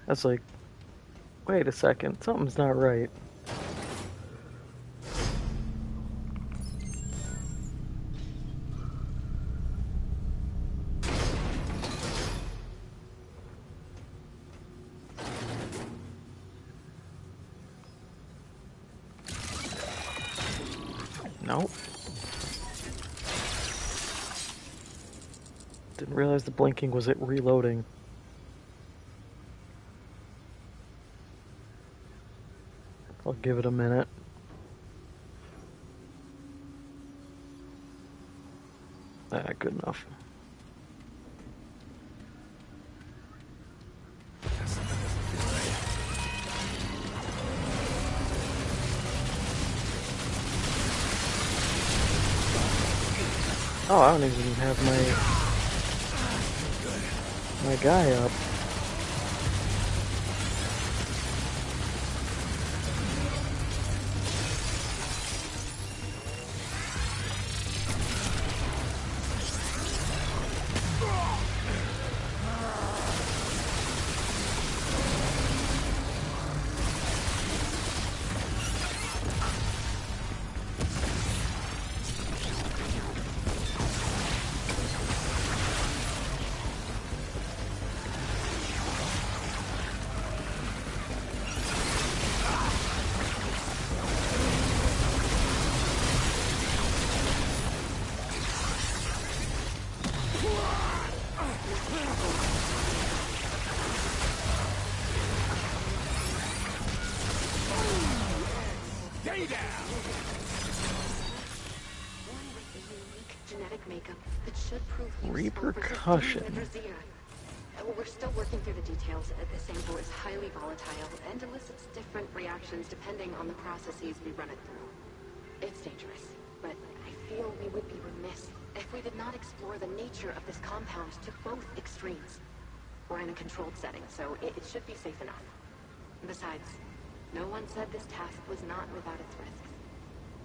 That's like, wait a second, something's not right. Nope. Didn't realize the blinking was it reloading. I'll give it a minute. Ah, good enough. Something doesn't feel right. Oh, I don't even have my guy up. Stay down! One with a unique genetic makeup that should prove useful for Repercussion. We're still working through the details. The sample is highly volatile and elicits different reactions depending on the processes we run it through. It's dangerous, but I feel we would be remiss if we did not explore the nature of this compound to both extremes. We're in a controlled setting, so it should be safe enough. Besides, no one said this task was not without its risks.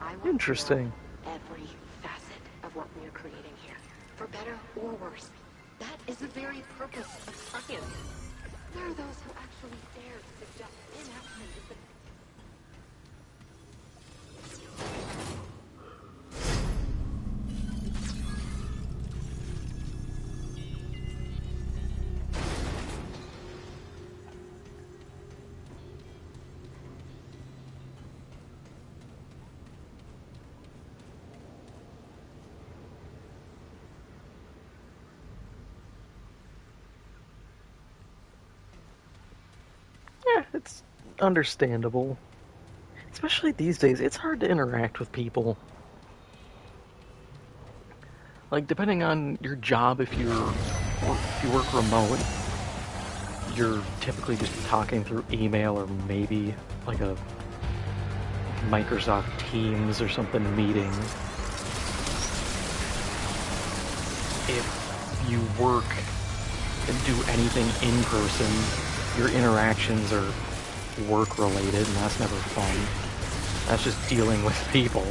I want Interesting. to know every facet of what we are creating here, for better or worse. That is the very purpose of science. There are those who actually dare to suggest inaction is the... Yeah, it's understandable. Especially these days, it's hard to interact with people. Like, depending on your job, if you work remote, you're typically just talking through email or maybe like a Microsoft Teams or something meeting. If you work and do anything in person, your interactions are work related, and that's never fun. That's just dealing with people.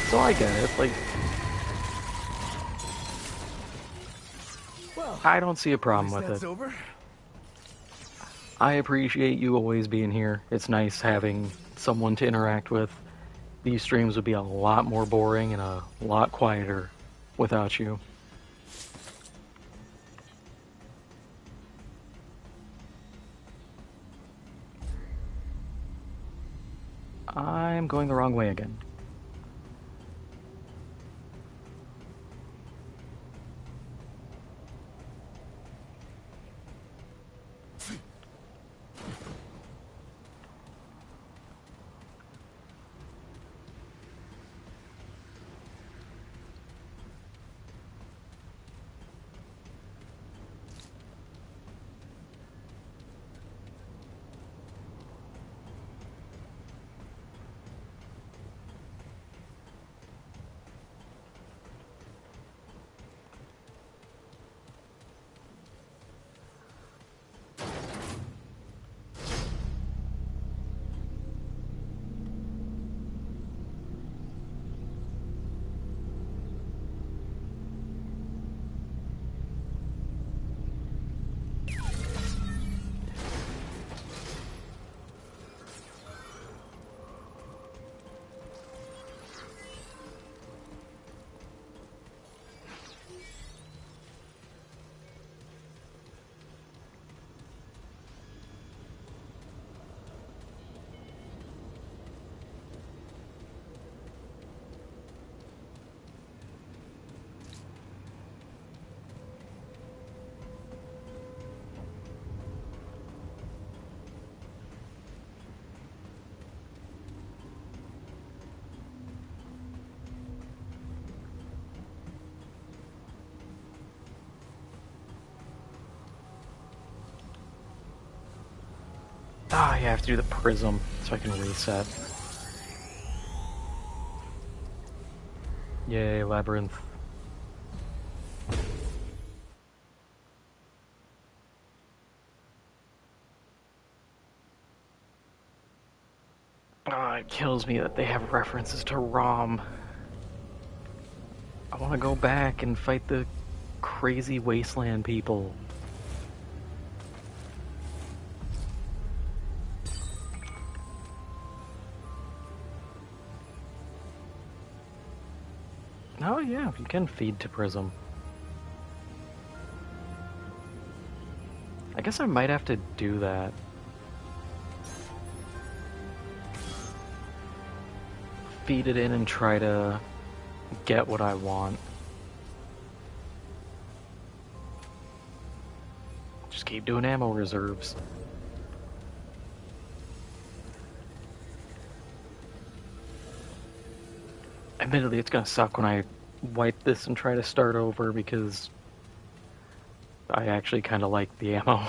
So I get it. Like, Well, I don't see a at problem least with that's it. over. I appreciate you always being here. It's nice having someone to interact with. These streams would be a lot more boring and a lot quieter without you. I'm going the wrong way again. Oh, yeah, I have to do the prism so I can reset. Yay, labyrinth. Ah, it kills me that they have references to ROM. I want to go back and fight the crazy wasteland people. Oh yeah, you can feed to Prism. I guess I might have to do that. Feed it in and try to get what I want. Just keep doing ammo reserves. Admittedly, it's gonna suck when I wipe this and try to start over because I actually kind of like the ammo.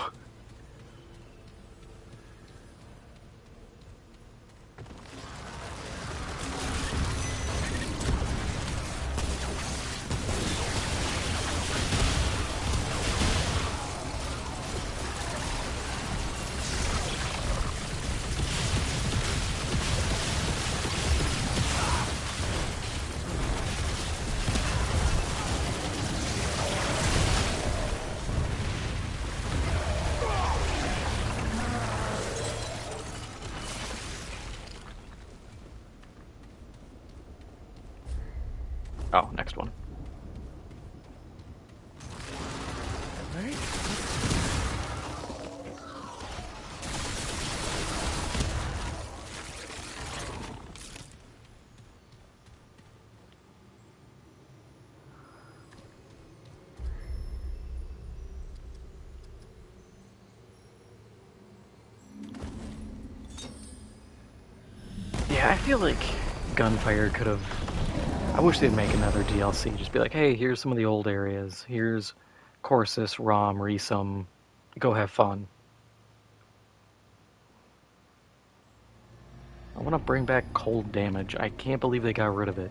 Oh, next one. Yeah, I feel like Gunfire could have... I wish they'd make another DLC. Just be like, hey, here's some of the old areas. Here's Corsus, Rom, Resum. Go have fun. I want to bring back cold damage. I can't believe they got rid of it.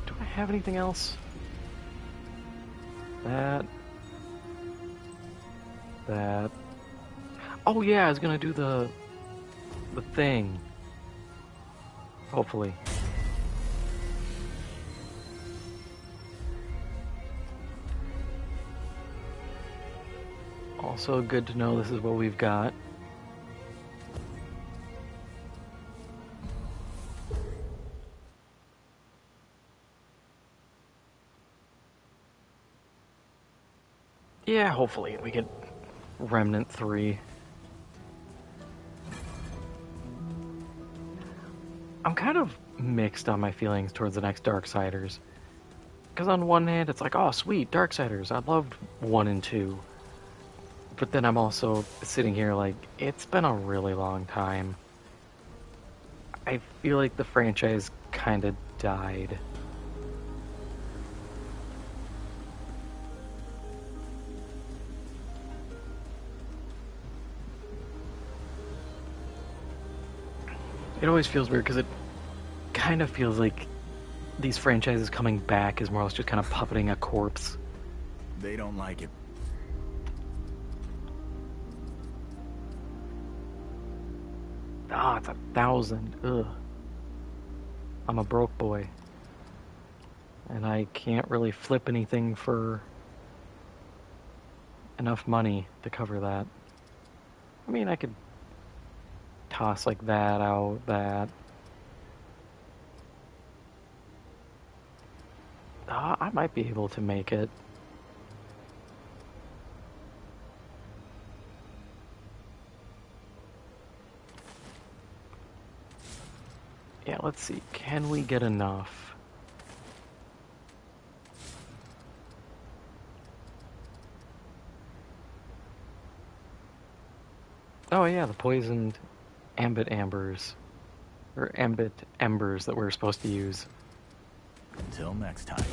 Do I have anything else? That. Oh yeah, I was gonna do the thing. Hopefully. Also good to know this is what we've got. Yeah, hopefully we get Remnant 3. I'm kind of mixed on my feelings towards the next Darksiders. Because on one hand, it's like, oh, sweet, Darksiders. I loved 1 and 2. But then I'm also sitting here like, it's been a really long time. I feel like the franchise kind of died. It always feels weird because it kind of feels like these franchises coming back is more or less just kind of puppeting a corpse. They don't like it. Ah, it's 1,000. Ugh. I'm a broke boy. And I can't really flip anything for enough money to cover that. I mean, I could toss like that out, that. I might be able to make it. Yeah, let's see. Can we get enough? Oh yeah, the poisoned ambit ambers. Or ambit embers that we're supposed to use. Until next time.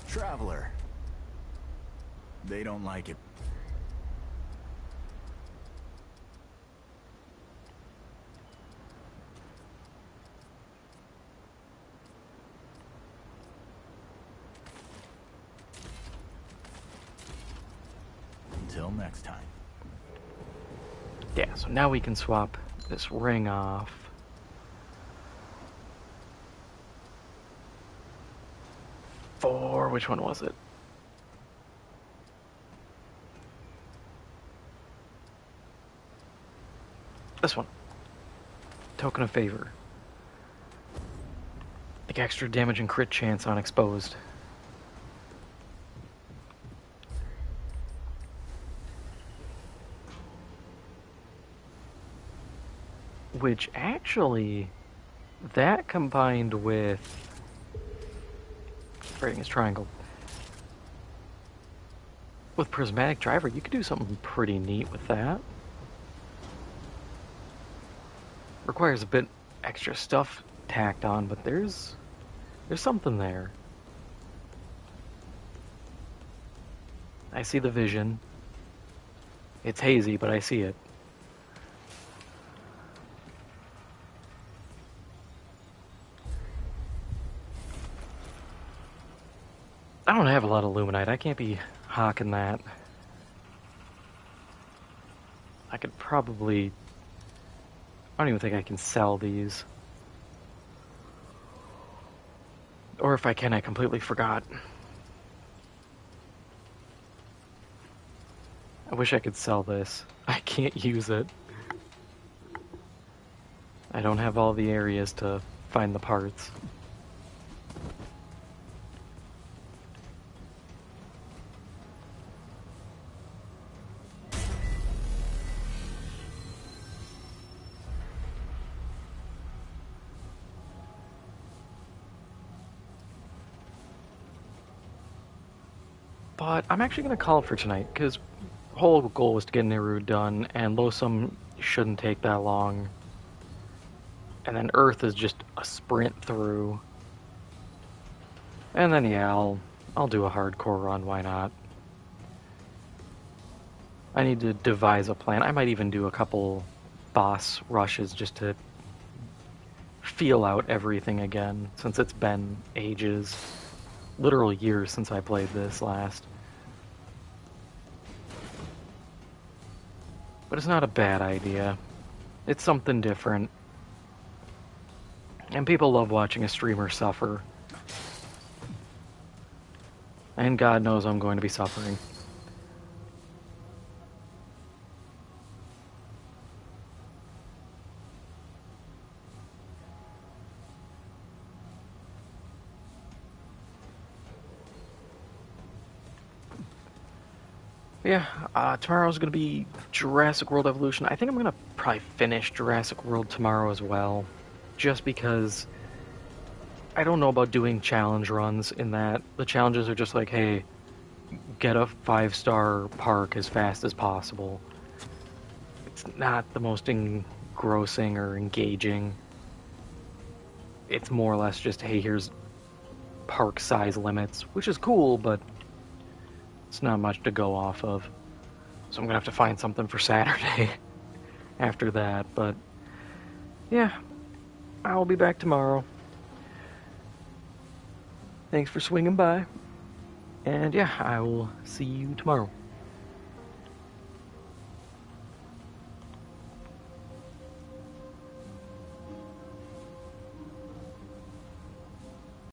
Traveler. They don't like it. Until next time. Yeah, so now we can swap this ring off. For which one was it? This one. Token of favor. Like extra damage and crit chance on exposed. Which actually, that combined with rating is triangle. With prismatic driver, you could do something pretty neat with that. Requires a bit extra stuff tacked on, but there's something there. I see the vision. It's hazy, but I see it. I don't have a lot of Luminite. I can't be hawking that. I could probably... I don't even think I can sell these. Or if I can, I completely forgot. I wish I could sell this. I can't use it. I don't have all the areas to find the parts. But I'm actually going to call it for tonight, because the whole goal was to get Niru done, and Losum shouldn't take that long. And then Earth is just a sprint through. And then, yeah, I'll do a hardcore run, why not? I need to devise a plan. I might even do a couple boss rushes just to feel out everything again, since it's been ages. Literal years since I played this last. But it's not a bad idea. It's something different. And people love watching a streamer suffer. And God knows I'm going to be suffering. Yeah, tomorrow's going to be Jurassic World Evolution. I think I'm going to probably finish Jurassic World tomorrow as well. Just because I don't know about doing challenge runs in that. The challenges are just like, hey, get a 5-star park as fast as possible. It's not the most engrossing or engaging. It's more or less just, hey, here's park size limits, which is cool, but it's not much to go off of. So I'm going to have to find something for Saturday after that. But yeah, I'll be back tomorrow. Thanks for swinging by. And yeah, I will see you tomorrow.